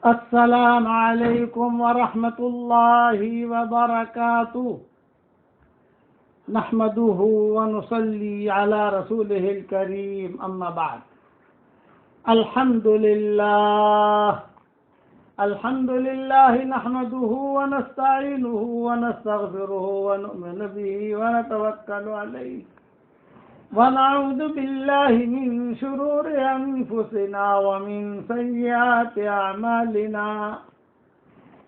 السلام علیکم ورحمۃ اللہ وبرکاتہ نحمده ونصلي على رسوله الكريم اما بعد الحمد لله نحمده ونستعينه ونستغفره ونؤمن به ونتوكل عليه ونعوذ بالله من شرور أنفسنا ومن سيئات أعمالنا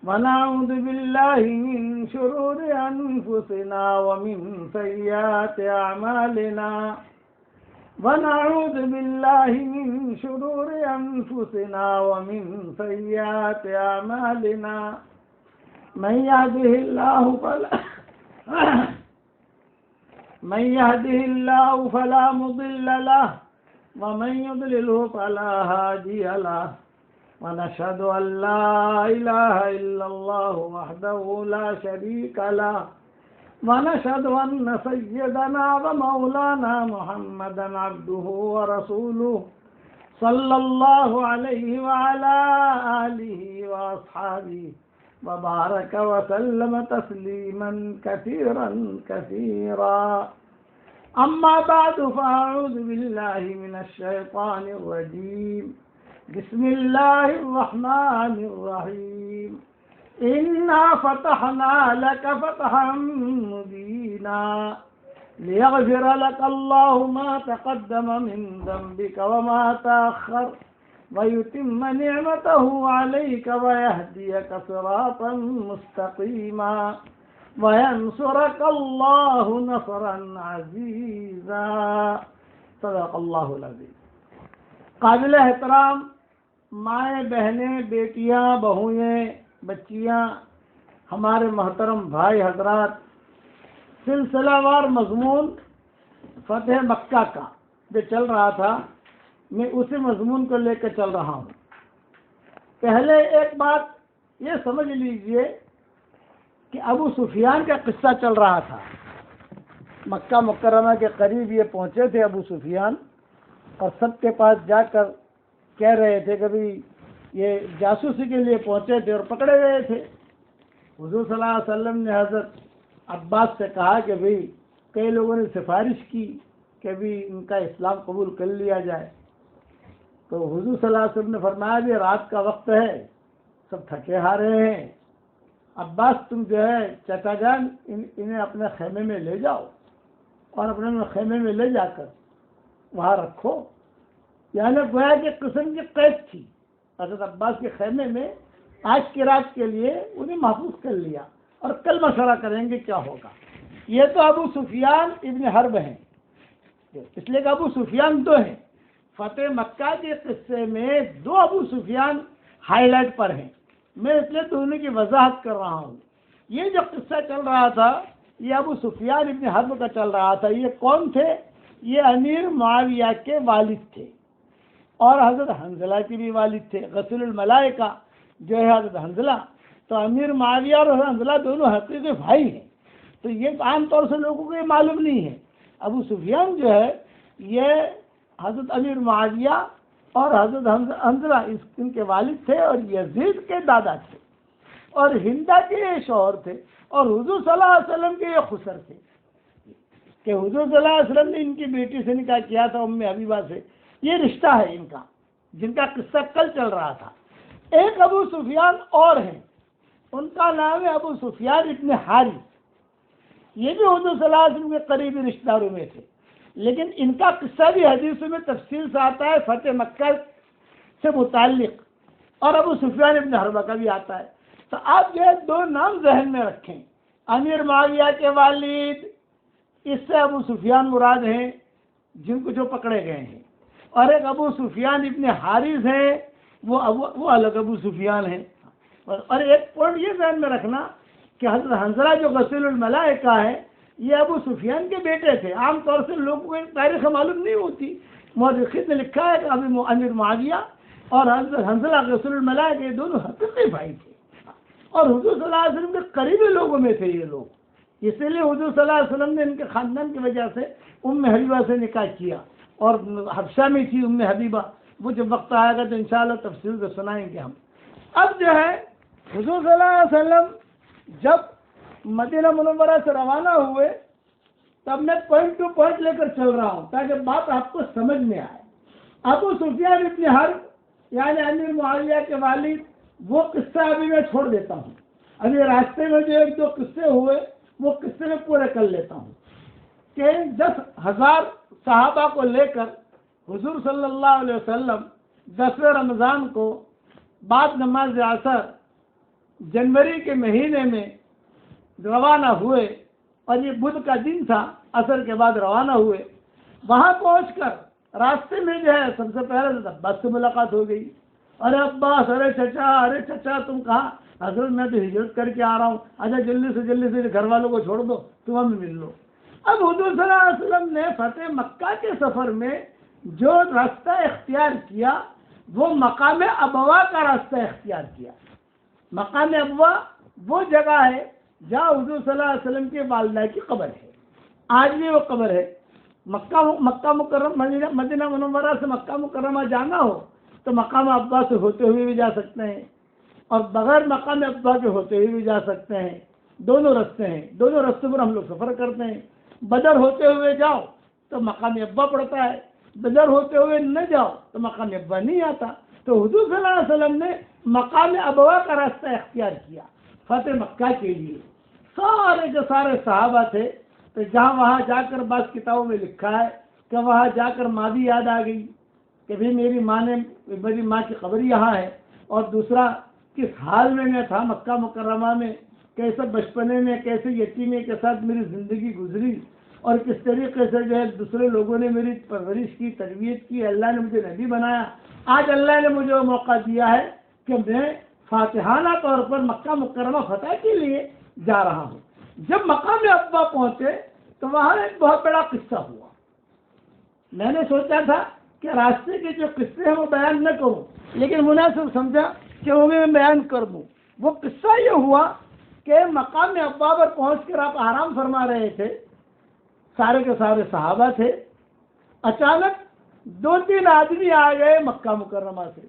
ونعوذ بالله من شرور أنفسنا ومن سيئات أعمالنا ونعوذ بالله من شرور أنفسنا ومن سيئات أعمالنا من يهده الله فلا مضل له ومن يضلله فلا هادي له ونشهد أن لا إله إلا الله وحده لا شريك له ونشهد أن سيدنا ومولانا محمدا عبده ورسوله صلى الله عليه وعلى آله وأصحابه وبارك وسلم تسليما كثيرا كثيرا أما بعد فأعوذ بالله من الشيطان الرجيم بسم الله الرحمن الرحيم إنا فتحنا لك فتحا مبينا ليغفر لك الله ما تقدم من ذنبك وما تأخر ويتم نعمته عليك ويهديك صراطا مستقيما وينصرك الله نصرا عزيزا صدق اللہ العظیم. قابل احترام مائیں، بہنیں، بیٹیاں، بہوئیں، بچیاں، ہمارے محترم بھائی حضرات، سلسلہ وار مضمون فتح مکہ کا جو چل رہا تھا، میں اسی مضمون کو لے کر چل رہا ہوں. پہلے ایک بات یہ سمجھ لیجئے کہ ابو سفیان کا قصہ چل رہا تھا. مکہ مکرمہ کے قریب یہ پہنچے تھے ابو سفیان، اور سب کے پاس جا کر کہہ رہے تھے کہ بھی یہ جاسوسی کے لیے پہنچے تھے اور پکڑے گئے تھے. حضور صلی اللہ علیہ وسلم نے حضرت عباس سے کہا کہ بھئی کئی لوگوں نے سفارش کی کہ بھی ان کا اسلام قبول کر لیا جائے. تو حضور صلی اللہ علیہ وسلم نے فرمایا بھی رات کا وقت ہے، سب تھکے ہارے ہیں، عباس تم جو ہے چچا جان انہیں اپنے خیمے میں لے جاؤ اور اپنے خیمے میں لے جا کر وہاں رکھو. یعنی گویا کہ قسم کی قید تھی. حضرت عباس کے خیمے میں آج کی رات کے لیے انہیں محفوظ کر لیا اور کل مشورہ کریں گے کیا ہوگا. یہ تو ابو سفیان ابن حرب ہیں، اس لیے کہ ابو سفیان دو ہیں. فتح مکہ کے قصے میں دو ابو سفیان ہائی لائٹ پر ہیں. میں اس لیے دونوں کی وضاحت کر رہا ہوں. یہ جو قصہ چل رہا تھا یہ ابو سفیان ابن حرب کا چل رہا تھا. یہ کون تھے؟ یہ امیر معاویہ کے والد تھے اور حضرت حنظلہ کے بھی والد تھے. غسیل الملائکہ جو ہے حضرت حنظلہ، تو امیر معاویہ اور حضرت حنظلہ دونوں حقیقی بھائی ہیں. تو یہ عام طور سے لوگوں کو یہ معلوم نہیں ہے. ابو سفیان جو ہے یہ حضرت امیر معاویہ اور حضرت حنظلہ ان کے والد تھے اور یزید کے دادا تھے اور ہندا کے یہ شوہر تھے اور حضور صلی اللہ علیہ وسلم کے یہ خسر تھے کہ حضور صلی اللہ علیہ وسلم نے ان کی بیٹی سے نکاح کیا تھا ام حبیبہ سے. یہ رشتہ ہے ان کا جن کا قصہ کل چل رہا تھا. ایک ابو سفیان اور ہیں، ان کا نام ہے ابو سفیان ابن حارث. یہ بھی حضور صلی اللہ علیہ وسلم کے قریبی رشتہ داروں میں تھے، لیکن ان کا قصہ بھی حدیثوں میں تفصیل سے آتا ہے فتح مکہ سے متعلق، اور ابو سفیان ابن حربہ کا بھی آتا ہے. تو آپ جو ہے دو نام ذہن میں رکھیں. امیر معاویہ کے والد، اس سے ابو سفیان مراد ہیں جن کو جو پکڑے گئے ہیں، اور ایک ابو سفیان ابن حارث ہیں، وہ الگ ابو سفیان ہیں. اور ایک پوائنٹ یہ ذہن میں رکھنا کہ حضرت حنظلہ جو غسیل الملائکہ ہے یہ ابو سفیان کے بیٹے تھے. عام طور سے لوگوں کو تاریخ معلوم نہیں ہوتی. مورخین نے لکھا ہے کہ امیر معاویہ اور حضرت حنظلہ غسیل الملائکہ یہ دونوں حقیقی بھائی تھے اور حضور صلی اللہ علیہ وسلم کے قریبی لوگوں میں تھے یہ لوگ. اسی لیے حضور صلی اللہ علیہ وسلم نے ان کے خاندان کی وجہ سے ام حبیبہ سے نکاح کیا اور حبشہ میں تھی ام حبیبہ. وہ جب وقت آئے گا تو انشاءاللہ تفصیل سے سنائیں گے ہم. اب جو ہے حضور صلی اللہ علیہ وسلم جب مدینہ منورہ سے روانہ ہوئے تب میں پوائنٹ ٹو پوائنٹ لے کر چل رہا ہوں تاکہ بات آپ کو سمجھ میں آئے. ابو سفیان ابن حرب یعنی امیر معاویہ کے والد، وہ قصہ ابھی میں چھوڑ دیتا ہوں. ابھی راستے میں جو ایک دو قصے ہوئے وہ قصے میں پورے کر لیتا ہوں کہ 10,000 صحابہ کو لے کر حضور صلی اللہ علیہ وسلم 10 رمضان کو بعد نماز عصر جنوری کے مہینے میں روانہ ہوئے، اور یہ بدھ کا دن تھا، عصر کے بعد روانہ ہوئے. وہاں پہنچ کر راستے میں جو ہے سب سے پہلے عباس سے ملاقات ہو گئی. ارے عباس، ارے چچا تم کہاں؟ حضرت میں تو ہجرت کر کے آ رہا ہوں. اچھا جلدی سے گھر والوں کو چھوڑ دو، تم ہمیں مل لو. اب حضور صلی اللہ علیہ وسلم نے فتح مکہ کے سفر میں جو راستہ اختیار کیا وہ مقام ابوا کا راستہ اختیار کیا. مقام ابوا وہ جگہ ہے جہاں حضور صلی اللہ علیہ وسلم کے والدہ کی قبر ہے. آج بھی وہ قبر ہے. مکہ مکرمہ مدینہ منورہ سے مکہ مکرمہ جانا ہو تو مقام ابوا سے ہوتے ہوئے بھی جا سکتے ہیں اور بغیر مقام ابوا کے ہوتے ہوئے بھی جا سکتے ہیں. دونوں رستے ہیں، دونوں رستے پر ہم لوگ سفر کرتے ہیں. بدر ہوتے ہوئے جاؤ تو مقام ابوا پڑتا ہے، بدر ہوتے ہوئے نہ جاؤ تو مقام ابوا نہیں آتا. تو حضور صلی اللہ علیہ وسلم نے مقام ابوا کا راستہ اختیار کیا فتح مکہ کے لیے. سارے جو سارے صحابہ تھے تو جہاں وہاں جا کر بعض کتابوں میں لکھا ہے کہ وہاں جا کر ماں بھی یاد آ گئی کہ بھی میری ماں کی قبر یہاں ہے، اور دوسرا کس حال میں میں تھا مکہ مکرمہ میں، کیسے بچپنے میں کیسے یتیمی کے ساتھ میری زندگی گزری، اور کس طریقے سے جو ہے دوسرے لوگوں نے میری پرورش کی، تربیت کی، اللہ نے مجھے نبی بنایا. آج اللہ نے مجھے وہ موقع دیا ہے کہ میں فاتحانہ طور پر مکہ مکرمہ فتح کے لیے جا رہا ہوں. جب مقام ابوا پہنچے تو وہاں ایک بہت بڑا قصہ ہوا. میں نے سوچا تھا کہ راستے کے جو قصے ہیں وہ بیان نہ کروں، لیکن مناسب سمجھا کہ وہ میں بیان کر دوں. وہ قصہ یہ ہوا کہ مقام ابوا پر پہنچ کر آپ آرام فرما رہے تھے، سارے کے سارے صحابہ تھے. اچانک 2-3 آدمی آ گئے مکہ مکرمہ سے.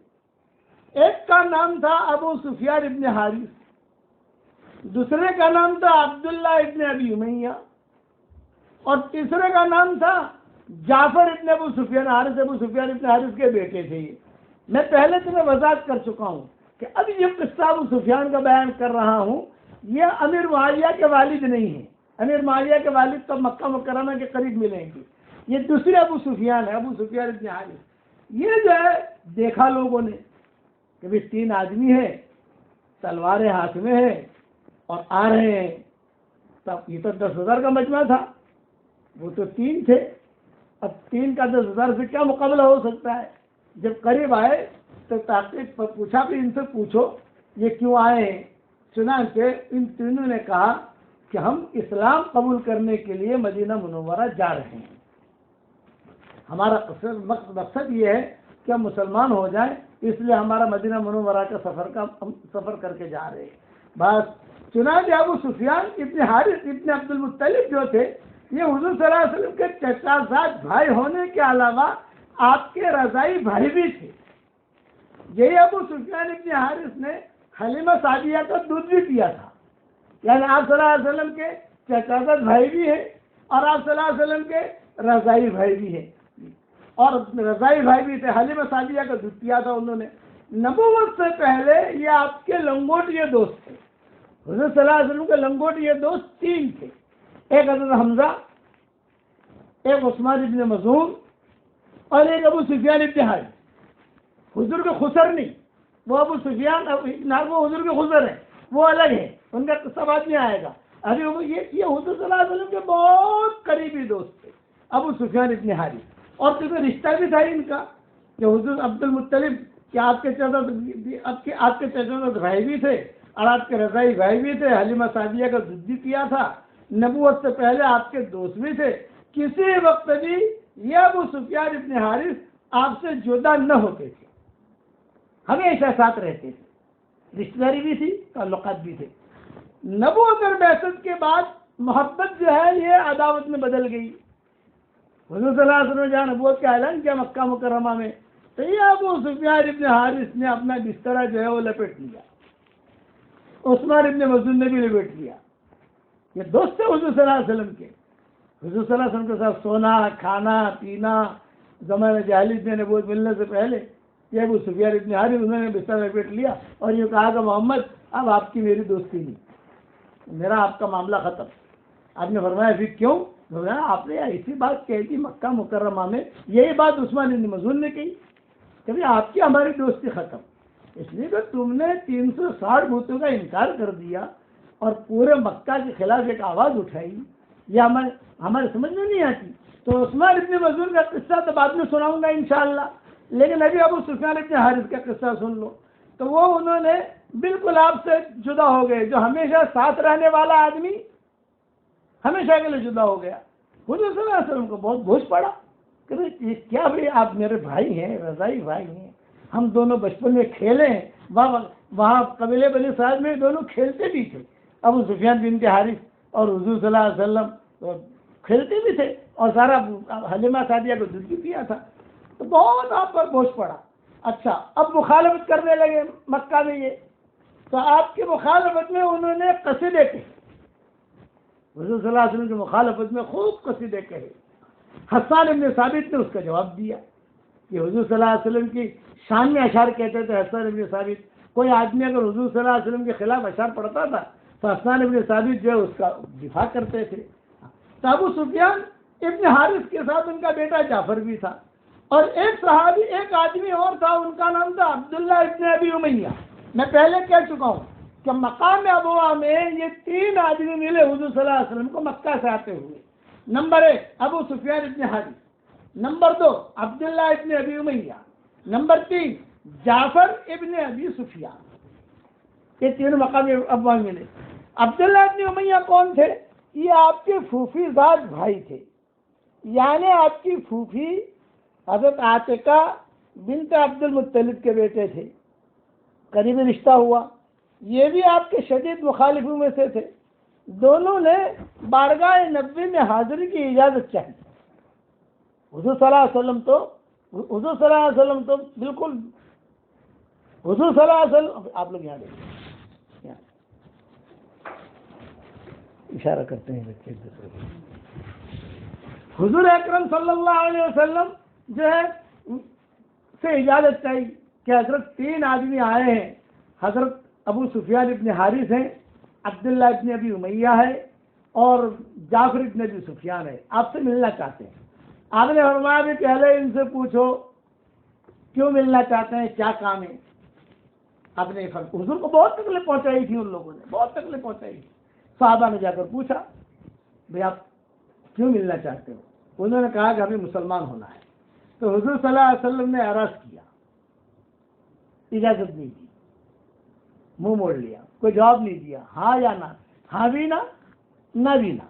ایک کا نام تھا ابو سفیان ابن حارث، دوسرے کا نام تھا عبداللہ ابن ابی امیہ، اور تیسرے کا نام تھا جعفر ابن ابو سفیان. ابو سفیان ابن حارث کے بیٹے تھے. یہ میں پہلے تمہیں وضاحت کر چکا ہوں کہ اب یہ قصہ ابو سفیان کا بیان کر رہا ہوں. یہ امیر معاویہ کے والد نہیں ہیں. امیر معاویہ کے والد تو مکہ مکرمہ کے قریب ملیں گے. یہ دوسرے ابو سفیان ہے، ابو سفیان ابن حارث. یہ جو ہے دیکھا لوگوں نے کہ بھی 3 آدمی ہیں، تلواریں ہاتھ میں ہیں اور آ رہے ہیں. تب یہ تو 10,000 کا مجمع تھا، وہ تو 3 تھے. اب 3 کا 10,000 سے کیا مقابلہ ہو سکتا ہے؟ جب قریب آئے تو تحقیق پر پوچھا کہ ان سے پوچھو یہ کیوں آئے ہیں. چنانچہ ان تینوں نے کہا کہ ہم اسلام قبول کرنے کے لیے مدینہ منورہ جا رہے ہیں. ہمارا مقصد یہ ہے کہ ہم مسلمان ہو جائیں، اس لیے ہمارا مدینہ منورہ کا سفر کر کے جا رہے ہیں. بس چنانچہ ابو سفیان ابن حارث ابن عبد المطلب جو تھے یہ حضور صلی اللہ علیہ وسلم کے چچا زاد بھائی ہونے کے علاوہ آپ کے رضائی بھائی بھی تھے. یہی ابو سفیان ابن حارث نے حلیمہ سعدیہ کا دودھ بھی پیا تھا. یعنی آپ صلی اللہ علیہ وسلم کے چچا زاد بھائی بھی ہیں اور آپ صلی اللہ علیہ وسلم کے رضائی بھائی بھی ہیں، اور رضائی بھائی بھی تھے. حلیمہ سعدیہ کا دودھ پیا تھا انہوں نے. نبوت سے پہلے یہ آپ کے لنگوٹیے دوست تھے. حضور صلی اللہ علیہ وسلم کے لنگوٹیے دوست 3 تھے. ایک حضرت حمزہ، ایک عثمان ابن مظعون اور ایک ابو سفیان ابن حارث. حضور کے خسر نہیں، وہ ابو سفیان وہ حضور کے خسر ہیں، وہ الگ ہیں، ان کا قصہ بعد میں آئے گا. ابھی یہ حضور صلی اللہ علیہ وسلم کے بہت قریبی دوست تھے ابو سفیان ابن حارث. اور کیونکہ رشتہ بھی تھا ان کا کہ حضور عبد المطلب کہ آپ کے چچا بھائی بھی تھے اور آپ کے رضائی بھائی بھی تھے. حلیمہ سعدیہ کا دودھ بھی پیا تھا. نبوت سے پہلے آپ کے دوست بھی تھے. کسی وقت بھی یہ ابو سفیان ابن حارث آپ سے جدا نہ ہوتے تھے، ہمیشہ ساتھ رہتے تھے. رشتہ داری بھی تھی، تعلقات بھی تھے. نبوت اور بعثت کے بعد محبت جو ہے یہ عداوت میں بدل گئی. حضور صلی اللہ علیہ وسلم نے جہاں نبوت کا اعلان کیا مکہ مکرمہ میں تو یہ ابو سفیان ابن حارث نے اپنا بستر جو ہے وہ لپیٹ لیا، عثمان ابن مظعون نے بھی لپیٹ لیا. یہ دوست تھے حضور صلی اللہ علیہ وسلم کے. حضور صلی اللہ علیہ وسلم کے ساتھ سونا کھانا پینا زمانہ جاہلیت میں نبوت ملنے سے پہلے. یہ ابو سفیان ابن حارث انہوں نے بستر لپیٹ لیا اور یہ کہا کہ محمد اب آپ کی میری دوستی نہیں، میرا آپ کا معاملہ ختم. آپ نے فرمایا پھر کیوں؟ آپ نے ایسی بات کہی تھی مکہ مکرمہ میں، یہی بات عثمان ابن مظعون نے کہی کہ آپ کی ہماری دوستی ختم، اس لیے کہ تم نے 360 بتوں کا انکار کر دیا اور پورے مکہ کے خلاف ایک آواز اٹھائی، یہ ہمارے سمجھ میں نہیں آتی. تو عثمان ابن مظعون کا قصہ تو بعد میں سناؤں گا انشاءاللہ، لیکن ابھی ابو سفیان ابن حارث کا قصہ سن لو. تو وہ انہوں نے بالکل آپ سے جدا ہو گئے. جو ہمیشہ ساتھ رہنے والا آدمی ہمیشہ کے لیے جدا ہو گیا. حضور صلی اللہ علیہ وسلم کو بہت بوجھ پڑا کہ کیا بھائی آپ میرے بھائی ہیں، رضائی بھائی ہیں، ہم دونوں بچپن میں کھیلے ہیں، وہاں قبیلے بنی سعد میں دونوں کھیلتے بھی تھے. ابو سفیان بن حارث اور حضور صلی اللہ علیہ وسلم کھیلتے بھی تھے اور سارا حلیمہ سعدیہ کو دودھ بھی پیا تھا. تو بہت آپ پر بوجھ پڑا. اچھا اب مخالفت کرنے لگے مکہ میں یہ، تو آپ کی مخالفت میں انہوں نے قصیدے کہے. حضور صلی اللہ علیہ وسلم کی مخالفت میں خوب قصیدے کہے. حسان ابن ثابت نے اس کا جواب دیا کہ حضور صلی اللہ علیہ وسلم کی شان میں اشعار کہتے تھے حسان ابن ثابت. کوئی آدمی اگر حضور صلی اللہ علیہ وسلم کے خلاف اشعار پڑھتا تھا تو حسان ابن ثابت جو ہے اس کا دفاع کرتے تھے. تو ابو سفیان ابن حارث کے ساتھ ان کا بیٹا جعفر بھی تھا اور ایک صحابی ایک آدمی اور تھا، ان کا نام تھا عبداللہ ابن ابی امیہ. میں پہلے کہہ چکا ہوں کہ مقام ابوا میں یہ 3 آدمی ملے حضور صلی اللہ علیہ وسلم کو مکہ سے آتے ہوئے. نمبر 1 ابو سفیان ابن حارث، نمبر 2 عبداللہ ابن ابی امیہ، نمبر 3 جعفر ابن ابی سفیان. یہ 3 مقام ابوا ملے. عبداللہ ابن امیہ کون تھے؟ یہ آپ کے پھوپھی زاد بھائی تھے، یعنی آپ کی پھوپھی حضرت عاتقہ بنت عبد المطلب کے بیٹے تھے، قریبی رشتہ ہوا. یہ بھی آپ کے شدید مخالفوں میں سے تھے. دونوں نے بارگاہ نبوی میں حاضری کی اجازت چاہی. حضور صلی اللہ علیہ وسلم تو بالکل حضور صلی اللہ علیہ وسلم، آپ لوگ یہاں دیکھیں اشارہ کرتے ہیں بچے ایک دوسرے کو. حضور اکرم صلی اللہ علیہ وسلم جو ہے سے اجازت چاہیے کہ حضرت 3 آدمی آئے ہیں، حضرت ابو سفیان ابن حارث ہیں، عبداللہ ابن ابی امیہ ہے اور جعفر ابن ابی سفیان ہے، آپ سے ملنا چاہتے ہیں. آپ نے فرمایا بھی پہلے ان سے پوچھو کیوں ملنا چاہتے ہیں، کیا کام ہے. آپ نے حضور کو بہت تکلیف پہنچائی تھی، ان لوگوں نے بہت تکلیف پہنچائی تھی. صحابہ نے جا کر پوچھا بھئی آپ کیوں ملنا چاہتے ہو؟ انہوں نے کہا کہ ہمیں مسلمان ہونا ہے. تو حضور صلی اللہ علیہ وسلم نے اعراض کیا، اجازت نہیں دی، منہ موڑ لیا، کوئی جواب نہیں دیا، ہاں یا نہ، ہاں بھی نہ، نہ بھی نہ.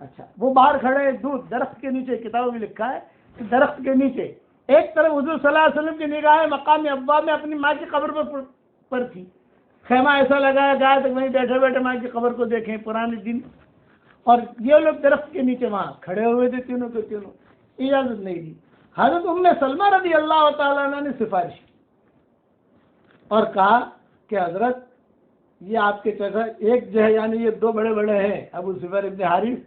اچھا وہ باہر کھڑے دودھ درخت کے نیچے، کتابوں میں لکھا ہے کہ درخت کے نیچے ایک طرف حضور صلی اللہ علیہ وسلم کی نگاہیں مقام ابوا میں اپنی ماں کی قبر پر تھی. خیمہ ایسا لگایا گیا تک وہیں بیٹھے بیٹھے ماں کی قبر کو دیکھیں پرانے دن، اور یہ لوگ درخت کے نیچے وہاں کھڑے ہوئے تھے تینوں کے تینوں. اجازت نہیں دی. حضرت ام سلمہ رضی اللہ تعالیٰ عنہ نے سفارش کی اور کہا کہ حضرت یہ آپ کے چچا ایک جو ہے، یعنی یہ 2 بڑے بڑے ہیں، ابو سفیان ابن حارث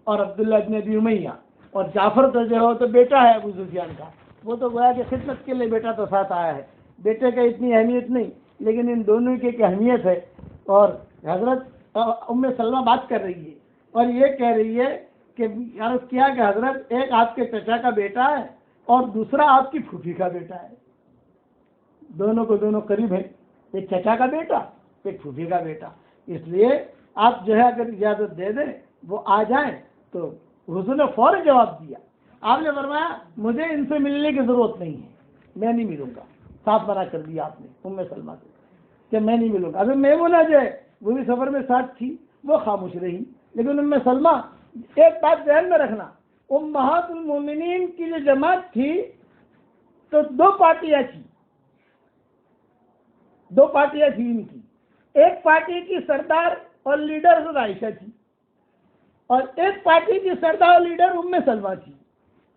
اور عبداللہ ابن ابی امیہ، اور جعفر تو جو ہے تو بیٹا ہے ابو سفیان کا، وہ تو گویا کہ خدمت کے لیے بیٹا تو ساتھ آیا ہے، بیٹے کا اتنی اہمیت نہیں، لیکن ان دونوں کی ایک اہمیت ہے. اور حضرت ام سلمہ بات کر رہی ہے اور یہ کہہ رہی ہے کہ عرض کیا کہ حضرت ایک آپ کے چچا کا بیٹا ہے اور دوسرا آپ کی پھوپھی کا بیٹا ہے. دونوں کو دونوں قریب ہیں، ایک چچا کا بیٹا ایک پھوپھی کا بیٹا. اس لیے آپ جو ہے اگر اجازت دے دیں وہ آ جائیں. تو حضور نے فوراً جواب دیا. آپ نے فرمایا مجھے ان سے ملنے کی ضرورت نہیں ہے، میں نہیں ملوں گا. صاف منع کر دیا آپ نے ام سلمہ سے کہ میں نہیں ملوں گا. ابھی میمونہ جو ہے وہ بھی سفر میں ساتھ تھی، وہ خاموش رہی. لیکن ام سلمہ، ایک بات ذہن میں رکھنا، امہات المومنین کی جو جماعت تھی تو 2 پارٹیاں تھیں، 2 پارٹیاں تھیں ان کی. ایک پارٹی کی سردار اور لیڈر حضرت عائشہ تھی اور ایک پارٹی کی سردار اور لیڈر ام سلمہ تھی.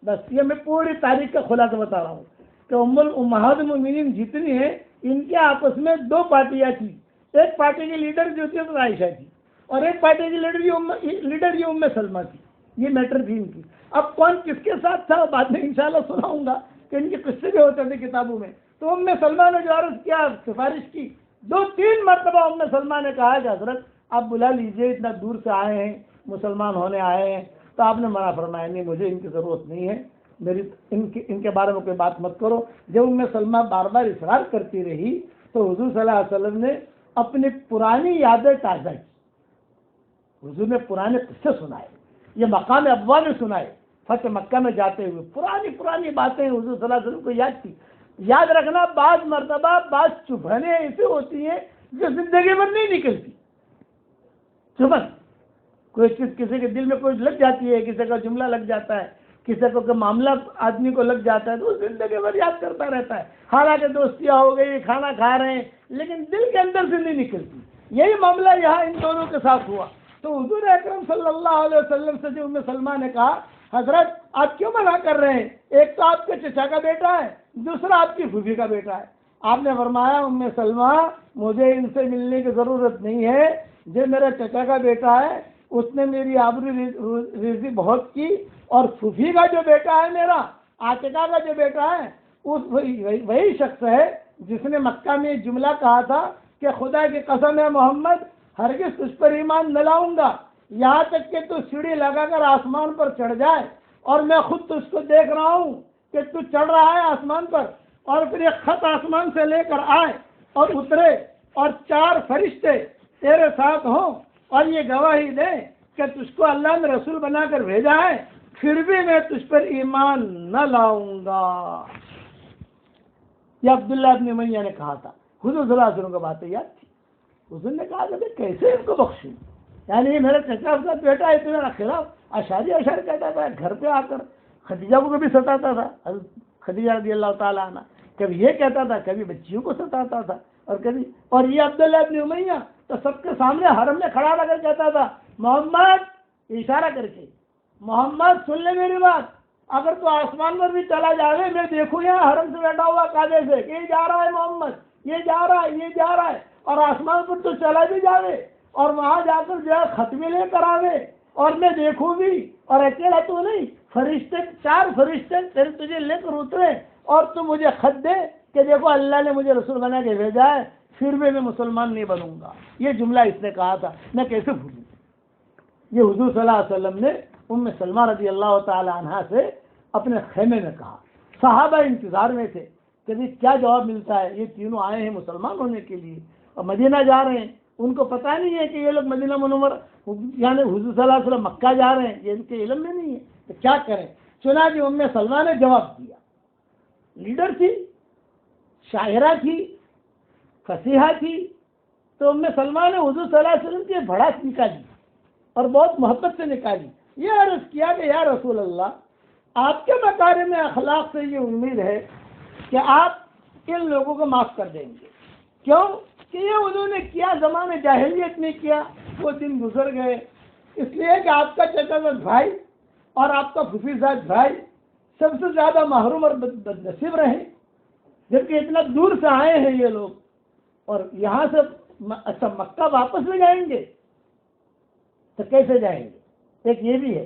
بس یہ میں پوری تاریخ کا خلاصہ بتا رہا ہوں. کہ امہات المومنین جتنی ہیں ان کے آپس میں دو پارٹیاں تھیں. ایک پارٹی کی لیڈر جو تھی وہ عائشہ تھی اور ایک پارٹی کی لیڈر یہ ام سلمہ تھی. یہ میٹر تھی ان کی. اب کون کس کے ساتھ تھا بعد میں انشاءاللہ سناؤں گا کہ ان کے قصے بھی ہوتے تھے کتابوں میں. تو ام سلمہ نے جو عرض کیا, سفارش کی, 2-3 مرتبہ ام سلمہ نے کہا کہ حضرت آپ بلا لیجئے, اتنا دور سے آئے ہیں, مسلمان ہونے آئے ہیں. تو آپ نے منع فرمایا, نہیں مجھے ان کی ضرورت نہیں ہے, میری ان کے بارے میں کوئی بات مت کرو. جب ام سلمہ بار بار اصرار کرتی رہی تو حضور صلی اللہ علیہ وسلم نے اپنی پرانی یادیں تازہ کی. حضور نے پرانے قصے سنائے, یہ مقام ابوا میں سنائے. فتح مکہ میں جاتے ہوئے پرانی باتیں حضور صلی اللہ علیہ وسلم کو یاد تھی. یاد رکھنا, بعض مرتبہ بعض چبھنیں ایسی ہوتی ہیں جو زندگی بھر نہیں نکلتی. چبھن کوئی چیز کسی کے دل میں کوئی لگ جاتی ہے, کسی کا جملہ لگ جاتا ہے, کسی کو معاملہ آدمی کو لگ جاتا ہے تو وہ زندگی بھر یاد کرتا رہتا ہے. حالانکہ دوستیاں ہو گئی, کھانا کھا رہے ہیں, لیکن دل کے اندر سے نہیں نکلتی. یہی معاملہ یہاں ان دونوں کے ساتھ ہوا. تو حضور اکرم صلی اللہ علیہ وسلم سے جو ام سلمہ نے کہا, حضرت آپ کیوں منع کر رہے ہیں؟ ایک تو آپ کے چچا کا بیٹا ہے, دوسرا آپ کی پھوپھی کا بیٹا ہے. آپ نے فرمایا, ام سلمہ مجھے ان سے ملنے کی ضرورت نہیں ہے. جو میرا چچا کا بیٹا ہے اس نے میری آبرو ریزی بہت کی, اور پھوپھی کا جو بیٹا ہے, میرا عاتقہ کا جو بیٹا ہے, وہی شخص ہے جس نے مکہ میں جملہ کہا تھا کہ خدا کی قسم ہے محمد ہرگز تجھ پر ایمان نہ لاؤں گا یہاں تک کہ تو سیڑھی لگا کر آسمان پر چڑھ جائے, اور میں خود تجھ کو دیکھ رہا ہوں کہ تو چڑھ رہا ہے آسمان پر, اور پھر ایک خط آسمان سے لے کر آئے اور اترے, اور 4 فرشتے تیرے ساتھ ہوں اور یہ گواہی دے کہ تجھ کو اللہ نے رسول بنا کر بھیجا ہے, پھر بھی میں تجھ پر ایمان نہ لاؤں گا. یہ عبداللہ ابن امیہ نے کہا تھا. حضور صلی اللہ علیہ وسلم کو باتیں یاد تھی. حضور نے کہا کہ کیسے ان کو بخشوں, یعنی یہ میرا چچا کا بیٹا ہے تو میرا خلاف اشاری کہتا تھا. گھر پہ آ کر خدیجہ کو بھی ستاتا تھا, خدیجہ رضی اللہ تعالیٰ عنہ, کبھی یہ کہتا تھا, کبھی بچیوں کو ستاتا تھا, اور یہ عبداللہ ابن امیہ تو سب کے سامنے حرم میں کھڑا رہ کر کہتا تھا, محمد, اشارہ کر کے, محمد سن لے میری بات, اگر تو آسمان پر بھی چلا جاوے میں دیکھوں یہاں حرم سے بیٹھا ہوا کعبے سے کہ یہ جا رہا ہے محمد, یہ جا رہا ہے, یہ جا رہا ہے, اور آسمان پر تو چلا بھی جاوے اور وہاں جا کر جو ہے خط بھی لے کر آوے اور میں دیکھوں بھی, اور اکیلا تو نہیں, فرشتے 4 فرشتے تجھے لے کر اترے اور تو مجھے خط دے کہ دیکھو اللہ نے مجھے رسول بنا کے بھیجا ہے, پھر بھی میں مسلمان نہیں بنوں گا. یہ جملہ اس نے کہا تھا, میں کیسے بھولوں. یہ حضور صلی اللہ علیہ وسلم نے ام سلمہ رضی اللہ تعالی عنہا سے اپنے خیمے میں کہا. صحابہ انتظار میں تھے کہ کیا جواب ملتا ہے. یہ تینوں آئے ہیں مسلمان ہونے کے لیے اور مدینہ جا رہے ہیں, ان کو پتہ نہیں ہے کہ یہ لوگ مدینہ منورہ یعنی حضور صلی اللہ علیہ وسلم مکہ جا رہے ہیں, یہ ان کے علم میں نہیں ہے, تو کیا کریں. چنانچہ ام سلمہ نے جواب دیا. لیڈر تھی, شاعرہ تھی, فصیحہ تھی, تو ام سلمہ نے حضور صلی اللہ علیہ وسلم کی بھڑاس نکالی اور بہت محبت سے نکالی. یہ عرض کیا کہ یا رسول اللہ, آپ کے مکارم اخلاق سے یہ امید ہے کہ آپ ان لوگوں کو معاف کر دیں گے. کیوں کہ یہ انہوں نے کیا زمانے جاہلیت میں کیا, وہ دن گزر گئے. اس لیے کہ آپ کا چچا زاد بھائی اور آپ کا پھوپھی زاد بھائی سب سے زیادہ محروم اور بدنصیب رہے, جبکہ اتنا دور سے آئے ہیں یہ لوگ, اور یہاں سے اچھا مکہ واپس لے جائیں گے تو کیسے جائیں گے. ایک یہ بھی ہے,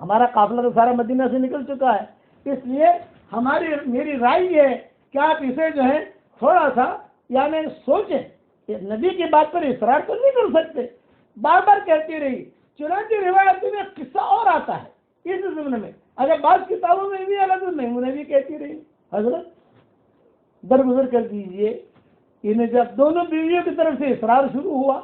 ہمارا قافلہ تو سارا مدینہ سے نکل چکا ہے, اس لیے میری رائے یہ ہے کہ آپ اسے جو ہے تھوڑا سا یعنی سوچیں. نبی کی بات پر اصرار تو نہیں کر سکتے, بار بار کہتی رہی. چنانچہ روایت میں قصہ اور آتا ہے اس ضمن میں, اگر بعض کتابوں میں بھی الگ میمونہ بھی کہتی رہی, حضرت درگزر کر دیجئے. انہیں جب دونوں بیویوں کی طرف سے اصرار شروع ہوا,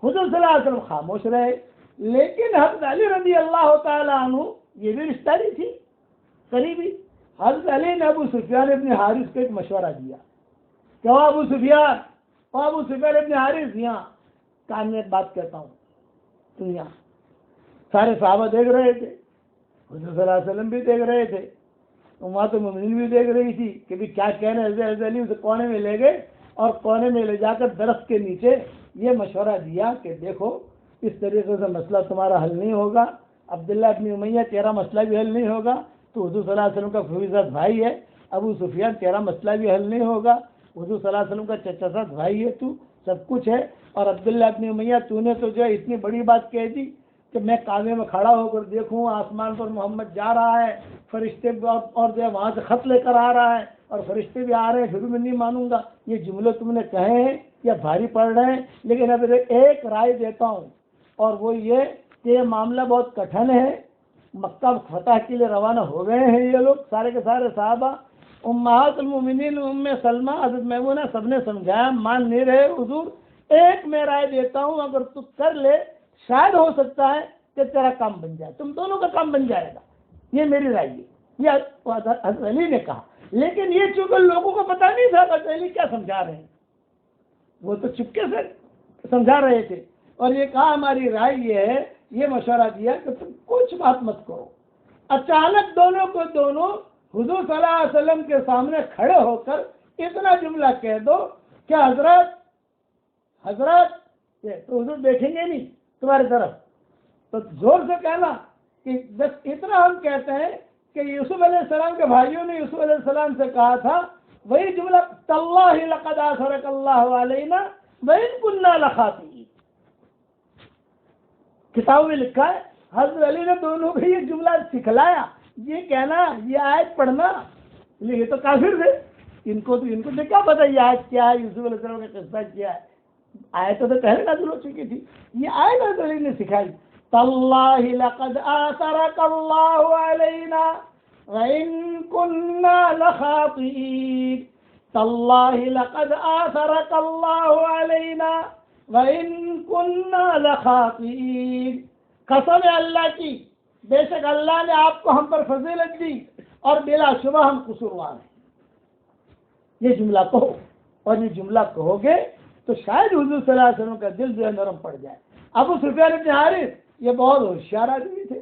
حضور صلی اللہ علیہ وسلم خاموش رہے, لیکن حضرت علی رضی اللہ تعالیٰ عنہ یہ بھی رشتہ داری تھی قریبی. حضرت علی نے ابو سفیان ابن حارث کو ایک مشورہ دیا کہ ابو سفیان ابن حارث, یہاں کان میں ایک بات کہتا ہوں, تو یہاں سارے صحابہ دیکھ رہے تھے, حضور صلی اللہ علیہ وسلم بھی دیکھ رہے تھے, امہات المومنین بھی دیکھ رہی تھی کہ بھی کیا کہنے. حضرت علی اسے کونے میں لے گئے اور کونے میں لے جا کر درخت کے نیچے یہ مشورہ دیا کہ دیکھو اس طریقے سے مسئلہ تمہارا حل نہیں ہوگا, عبداللہ ابن امیہ تیرا مسئلہ بھی حل نہیں ہوگا, تو حضور صلی اللہ علیہ وسلم کا فوزت بھائی ہے, ابو سفیان تیرا مسئلہ بھی حل نہیں ہوگا، حضور صلی اللہ علیہ وسلم کا چچا ساتھ بھائی ہے تو، سب کچھ ہے، اور عبداللہ ابن امیہ تو نے تو جو ہے اتنی بڑی بات کہہ دی کہ میں کعبے میں کھڑا ہو کر دیکھوں آسمان پر محمد جا رہا ہے، فرشتے اور جو ہے وہاں سے خط لے کر آ رہا ہے اور فرشتے بھی آ رہے ہیں، پھر بھی میں نہیں مانوں گا، یہ جملے تم نے کہے ہیں یا بھاری پڑ رہے ہیں، لیکن اب ایک رائے دیتا ہوں، اور وہ یہ کہ یہ معاملہ بہت کٹھن ہے، مکہ فتح کے لیے روانہ ہو گئے ہیں یہ لوگ سارے کے سارے صحابہ، امہات المومنین ام سلمہ حضرت میمونہ سب نے سمجھایا، مان نہیں رہے حضور، ایک میں رائے دیتا ہوں اگر تو کر لے شاید ہو سکتا ہے کہ تیرا کام بن جائے، تم دونوں کا کام بن جائے گا، یہ میری رائے ہے، یہ حضرت علی نے کہا، لیکن یہ چونکہ لوگوں کو پتا نہیں تھا حضرت علی کیا سمجھا رہے ہیں، وہ تو چپکے سے سمجھا رہے تھے، اور یہ کہا ہماری رائے یہ ہے، یہ مشورہ دیا کہ تم کچھ بات مت کرو، اچانک دونوں کو دونوں حضور صلی اللہ علیہ وسلم کے سامنے کھڑے ہو کر اتنا جملہ کہہ دو کہ حضرت تو حضور دیکھیں گے نہیں تمہاری طرف، تو زور سے کہنا کہ بس اتنا ہم کہتے ہیں کہ یوسف علیہ السلام کے بھائیوں نے یوسف علیہ السلام سے کہا تھا وہی جملہ تاللہ لقد آثرک اللہ علینا وإن کنا لخاطئین، کتاب میں لکھا ہے حضرت علی نے دونوں کو یہ جملہ سکھلایا، یہ کہنا یہ آیت پڑھنا، یہ تو کافر تھے، ان کو تو کیا پتا یہ آیت کیا ہے، یوسف علیہ السلام کا قصہ کیا ہے، آیت تو پہلے نازل ہو چکی تھی، یہ آیت حضرت علی نے سکھائی، تاللہ لقد آثرک اللہ علینا وإن کنا لخاطئین، تاللہ لقد آثرک اللہ علینا وإن کنا لخاطئین، قسم ہے اللہ کی بے شک اللہ نے آپ کو ہم پر فضیلت دی اور بلا شبہ ہم قصوروار ہیں، یہ جملہ کہو، اور یہ جملہ کہو گے تو شاید حضور صلی اللہ علیہ وسلم کا دل جو ہے نرم پڑ جائے۔ ابو سفیان بن حارث یہ بہت ہوشیار آدمی تھے،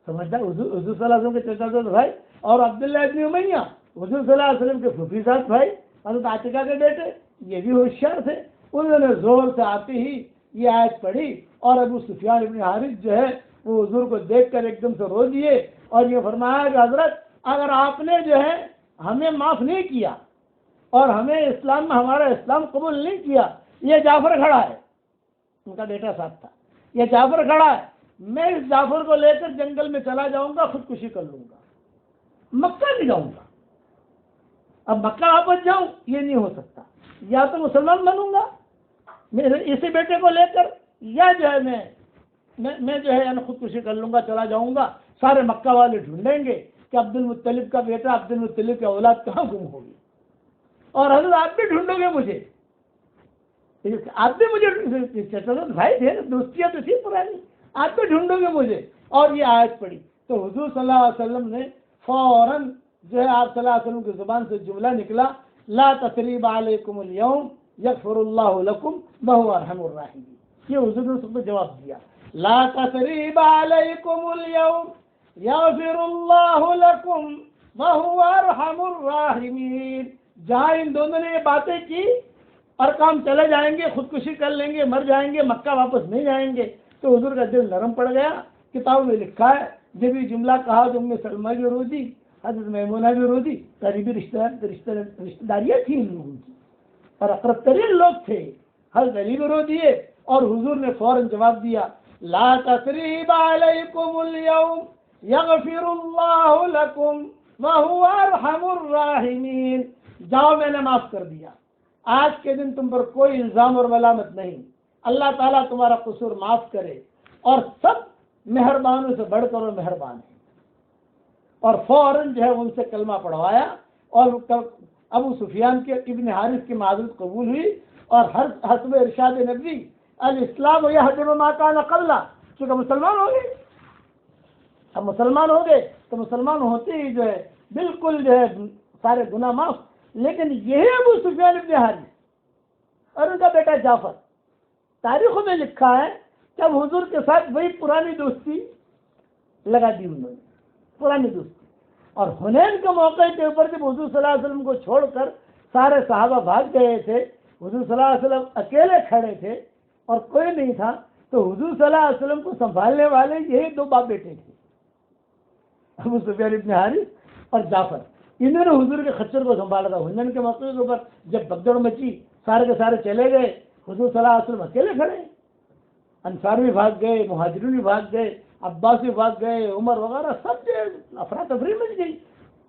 سمجھدار، حضور صلی اللہ علیہ وسلم کے چچا بھائی، اور عبداللہ ابن امیہ حضور صلی اللہ علیہ وسلم کے پھوپھی صاحب بھائی، حضرت عاتکہ کے بیٹے، یہ بھی ہوشیار تھے، انہوں نے زور سے آتے ہی یہ آیت پڑھی، اور ابو سفیان بن حارث جو ہے وہ حضور کو دیکھ کر ایک دم سے رو دیے اور یہ فرمایا کہ حضرت اگر آپ نے جو ہے ہمیں معاف نہیں کیا اور ہمیں اسلام میں ہمارا اسلام قبول نہیں کیا، یہ جعفر کھڑا ہے، ان کا بیٹا صاحب تھا، یہ جعفر کھڑا ہے، میں اس جعفر کو لے کر جنگل میں چلا جاؤں گا، خودکشی کر لوں گا، مکہ نہیں جاؤں گا، اب مکہ واپس جاؤں یہ نہیں ہو سکتا، یا تو مسلمان بنوں گا میرے اسی بیٹے کو لے کر، یا جو ہے میں جو ہے خودکشی کر لوں گا، چلا جاؤں گا، سارے مکہ والے ڈھونڈیں گے کہ عبد المطلب کا بیٹا، عبد المطلب کی اولاد کہاں گم ہوگی، اور حضرت آپ بھی ڈھونڈو گے مجھے، آپ بھی مجھے چچا بھائی تھے، دوستیاں تو تھی پرانی، آپ بھی ڈھونڈو گے مجھے، اور یہ آیت پڑھی تو حضور صلی اللہ علیہ وسلم نے فوراً جو ہے آپ صلی اللہ علیہ وسلم کی زبان سے جملہ نکلا، لا تثریب علیکم اليوم یغفر اللہ لکم وہو ارحم الراحمین، یہ حضور نے سب کو جواب دیا، لا تثریب علیکم اليوم یغفر اللہ لکم وہو ارحم الراحمین، جہاں ان دونوں نے یہ باتیں کی اور کام چلے جائیں گے، خودکشی کر لیں گے، مر جائیں گے، مکہ واپس نہیں جائیں گے، تو حضور کا دل نرم پڑ گیا، کتاب میں لکھا ہے جب یہ جملہ کہا تو ام سلمہ بھی رو دی، حضرت میمونہ بھی رو دی، قریبی رشتہ داریاں تھیں ان لوگوں کی اور اقرب ترین لوگ تھے، حضرت علی بھی رو دیے، اور حضور نے فوراً جواب دیا، لا تثریب علیکم اليوم یغفر اللہ لکم وہو ارحم الراحمین، جاؤ میں نے معاف کر دیا، آج کے دن تم پر کوئی الزام اور ملامت نہیں، اللہ تعالیٰ تمہارا قصور معاف کرے، اور سب مہربانوں سے بڑھ کر وہ مہربان ہے، اور فوراً جو ہے ان سے کلمہ پڑھوایا، اور ابو سفیان کے ابن حارث کی معذرت قبول ہوئی، اور ہر حسب ارشاد نبی الاسلام یہدم ما کان قبلہ، چونکہ مسلمان ہو گئے، اب مسلمان ہو گئے تو مسلمان ہوتے ہی جو ہے بالکل جو ہے سارے گناہ معاف، لیکن یہی ابو سفیان ابن حارث اور ان کا بیٹا جعفر، تاریخوں میں لکھا ہے کہ اب حضور کے ساتھ وہی پرانی دوستی لگا دی انہوں نے، پرانی دوستی، اور حنین کے موقع کے اوپر جب حضور صلی اللہ علیہ وسلم کو چھوڑ کر سارے صحابہ بھاگ گئے تھے، حضور صلی اللہ علیہ وسلم اکیلے کھڑے تھے اور کوئی نہیں تھا، تو حضور صلی اللہ علیہ وسلم کو سنبھالنے والے یہی دو باپ بیٹے تھے، ابو سفیان ابن حارث اور جعفر، انہوں نے حضور کے خچر کو سنبھالا تھا. ہنین کے موقع کے اوپر جب بگدڑ مچی سارے کے سارے چلے گئے, حضور صلی اللہ علیہ وسلم اکیلے کھڑے. انصار بھی بھاگ گئے, مہاجرین بھی بھاگ گئے, عباس بھی بھاگ گئے, عمر وغیرہ سب افراتفری مچ گئی.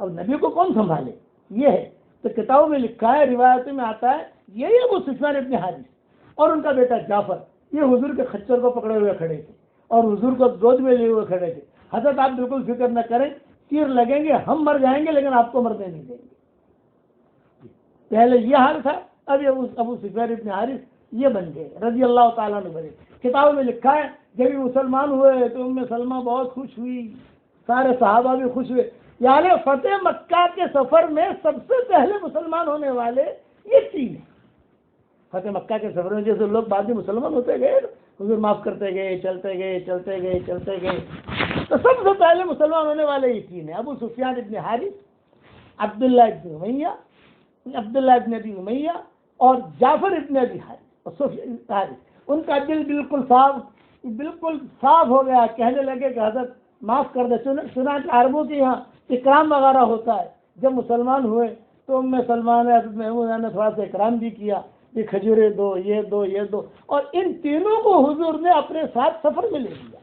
اب نبی کو کون سنبھالے؟ یہ ہے. تو کتابوں میں لکھا ہے, روایتوں میں آتا ہے, یہی ابو سفیان ابن حارث اور ان کا بیٹا جعفر یہ حضور کے خچر کو پکڑے ہوئے کھڑے تھے اور حضور کو گود میں لیے ہوئے کھڑے تھے. حضرت آپ بالکل فکر نہ کریں, تیر لگیں گے ہم مر جائیں گے لیکن آپ کو مرنے نہیں دیں گے. پہلے یہ حال تھا, اب یہ ابو سفیان ابن حارث یہ بن گئے رضی اللہ تعالیٰ عنہ بنے. کتابوں میں لکھا ہے جب یہ مسلمان ہوئے تو ام سلمہ بہت خوش ہوئی, سارے صحابہ بھی خوش ہوئے. یعنی فتح مکہ کے سفر میں سب سے پہلے مسلمان ہونے والے یہ تین ہیں. فتح مکہ کے سفر میں جیسے لوگ بعد میں مسلمان ہوتے گئے, حضور معاف کرتے گئے, چلتے گئے چلتے گئے چلتے گئے, تو سب سے پہلے مسلمان ہونے والے یہ تین ہیں, ابو سفیان ابن حارث, عبداللہ ابن ابی امیہ اور جعفر ابن ابی حارث. ان کا دل بالکل صاف ہو گیا, کہنے لگے کہ حضرت معاف کر دے. چنانچہ عربوں کے یہاں اکرام وغیرہ ہوتا ہے, جب مسلمان ہوئے تو ام سلمان حضرت میمونہ نے تھوڑا سا اکرام بھی کیا, یہ کھجورے دو, یہ دو, یہ دو, اور ان تینوں کو حضور نے اپنے ساتھ سفر میں لے لیا.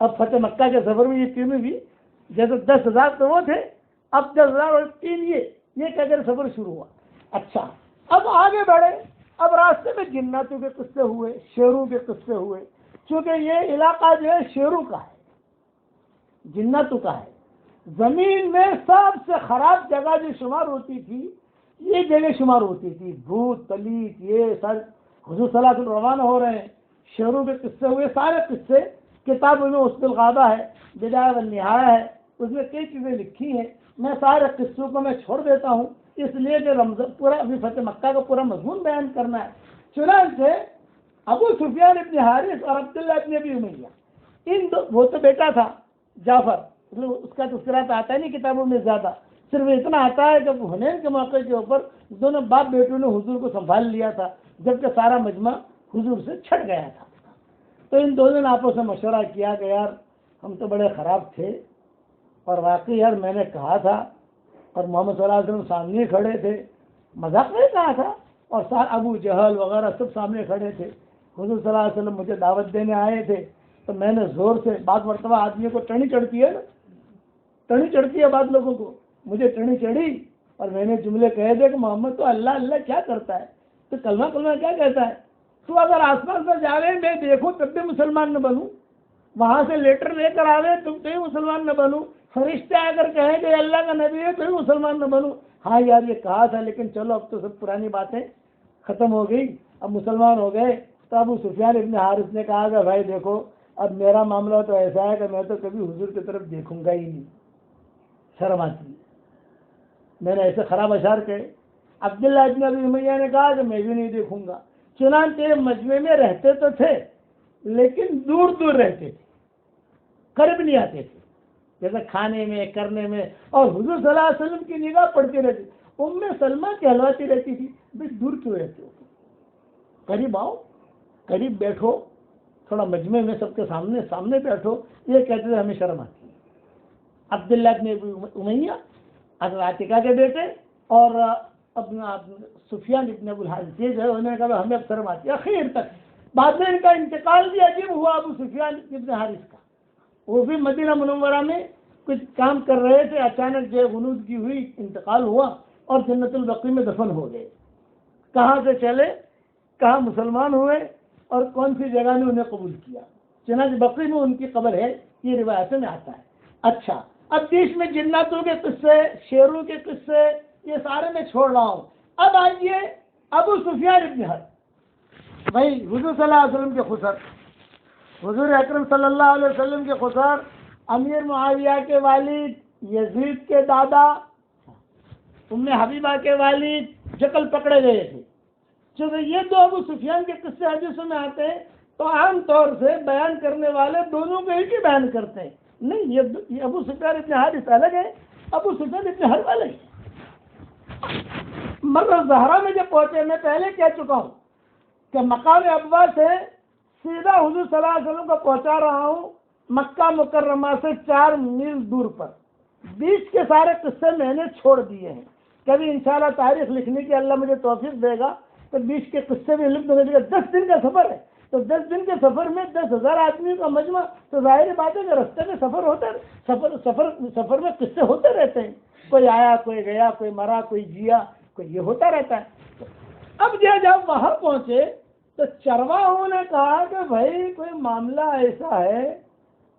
اب فتح مکہ کے سفر میں یہ تینوں بھی, جیسے 10,000 تو وہ تھے, اب 10,000 اور 3 یہ کہہ کر سفر شروع ہوا. اچھا اب آگے بڑھے. اب راستے میں جناتوں کے قصے ہوئے, شیروں کے قصے ہوئے, چونکہ یہ علاقہ جو ہے شیروں کا ہے, جناتوں کا ہے. زمین میں سب سے خراب جگہ جو شمار ہوتی تھی یہ جگہ شمار ہوتی تھی, بھوت پلیت یہ سر. حضور صلی اللہ علیہ وسلم روانہ ہو رہے ہیں, شیروں کے قصے ہوئے, سارے قصے کتابوں میں اسد الغابہ ہے, بدایہ والنہایہ ہے, اس میں کئی چیزیں لکھی ہیں. میں سارے قصوں کو میں چھوڑ دیتا ہوں اس لیے کہ رمضان پورا ابھی فتح مکہ کا پورا مضمون بیان کرنا ہے. چنانچہ ابو سفیان ابن حارث اور عبداللہ ابن ابی امیہ, ان دو, وہ تو بیٹا تھا جعفر, اس کا تذکرہ تو آتا ہے نہیں کتابوں میں زیادہ, صرف اتنا آتا ہے کہ حنین کے موقع کے اوپر دونوں باپ بیٹوں نے حضور کو سنبھال لیا تھا جبکہ سارا مجمع حضور سے چھٹ گیا تھا. تو ان دونوں نے آپس میں مشورہ کیا کہ یار ہم تو بڑے خراب تھے, اور واقعی یار میں نے کہا تھا اور محمد صلی اللہ علیہ وسلم سامنے کھڑے تھے, مذاق نہیں کہا تھا, اور ابو جہل وغیرہ سب سامنے کھڑے تھے. حضور صلی اللہ علیہ وسلم مجھے دعوت دینے آئے تھے تو میں نے زور سے, بعض مرتبہ آدمی کو ٹڑی چڑھتی ہے نا, ٹڑی چڑھتی ہے بعض لوگوں کو, مجھے ٹڑی چڑھی اور میں نے جملے کہہ دے کہ محمد تو اللہ اللہ کیا کرتا ہے, تو کلمہ کیا کہتا ہے, تو اگر آس پاس میں جا رہے میں دیکھوں تب بھی مسلمان نہ بنوں, وہاں سے لیٹر لے کر آ رہے تم تو ہی مسلمان نہ بنوں, فرشتے اگر کہیں کہ اللہ کا نبی ہے تو ہی مسلمان نہ بنوں. ہاں یار یہ کہا تھا لیکن چلو اب تو سب پرانی باتیں ختم ہو گئی, اب مسلمان ہو گئے. تو ابو سفیان ابن حارث نے کہا کہ بھائی دیکھو اب میرا معاملہ تو ایسا ہے کہ میں تو کبھی حضور کی طرف دیکھوں گا ہی نہیں, شرم آتی ہے. میں نے ایسے خراب اشعار کہے. عبداللہ ابن ابی امیہ نے کہا کہ میں بھی نہیں دیکھوں گا. چنانچہ مجمع میں رہتے تو تھے لیکن دور دور رہتے تھے, قریب نہیں آتے تھے, جیسے کھانے میں کرنے میں, اور حضور صلی اللہ علیہ وسلم کی نگاہ پڑتی رہتی. ام سلمہ کہلواتی رہتی تھی بھائی دور کیوں رہتے ہو, قریب آؤ, قریب بیٹھو, تھوڑا مجمع میں سب کے سامنے بیٹھو. یہ کہتے تھے ہمیں شرم آتی ہے. عبداللہ ابن امیہ حضرت عاتکہ کے بیٹے اور اپنا سفیان ابن ابو الحارث یہ جو ہے انہوں نے کہا ہمیں اب شرم آتی ہے. اخیر تک بعد میں ان کا انتقال بھی عجیب ہوا ابو سفیان ابن حارث کا. وہ بھی مدینہ منورہ میں کچھ کام کر رہے تھے, اچانک جو غنود کی ہوئی, انتقال ہوا اور جنت البقیع میں دفن ہو گئے. کہاں سے چلے, کہاں مسلمان ہوئے اور کون سی جگہ نے انہیں قبول کیا. چنانچہ بقیع میں ان کی قبر ہے, یہ روایتوں میں آتا ہے. اچھا اب بیچ میں جناتوں کے قصے, شیروں کے قصے, یہ سارے میں چھوڑ رہا ہوں. اب آئیے ابو سفیان ابن حرب. بھائی حضور صلی اللہ علیہ وسلم کے خسر, حضور اکرم صلی اللہ علیہ وسلم کے خسر, امیر معاویہ کے والد, یزید کے دادا, ام حبیبہ کے والد جکل پکڑے گئے تھے. چونکہ یہ دو ابو سفیان کے قصے حدیثوں میں آتے ہیں تو عام طور سے بیان کرنے والے دونوں کو ایک ہی بیان کرتے ہیں. نہیں, یہ ابو سفیان ابن حارث الگ ہے, ابو سفیان ابن حرب الگ ہے. مرہ زہرا میں جب پہنچے, میں پہلے کہہ چکا ہوں کہ مقام ابوا سے سیدھا حضور صلی اللہ علیہ وسلم کو پہنچا رہا ہوں مکہ مکرمہ سے 4 میل دور پر. بیچ کے سارے قصے میں نے چھوڑ دیے ہیں. کبھی انشاءاللہ تاریخ لکھنے کی اللہ مجھے توفیق دے گا تو بیچ کے قصے بھی لکھ دوں گا. 10 دن کا سفر ہے تو 10 دن کے سفر میں 10,000 آدمیوں کا مجمع, تو ظاہر بات ہے کہ رستے میں سفر میں قصے ہوتے رہتے ہیں. کوئی آیا, کوئی گیا, کوئی مرا, کوئی جیا, کوئی یہ ہوتا رہتا ہے. اب جب وہاں پہنچے تو چرواہوں نے کہا کہ بھائی کوئی معاملہ ایسا ہے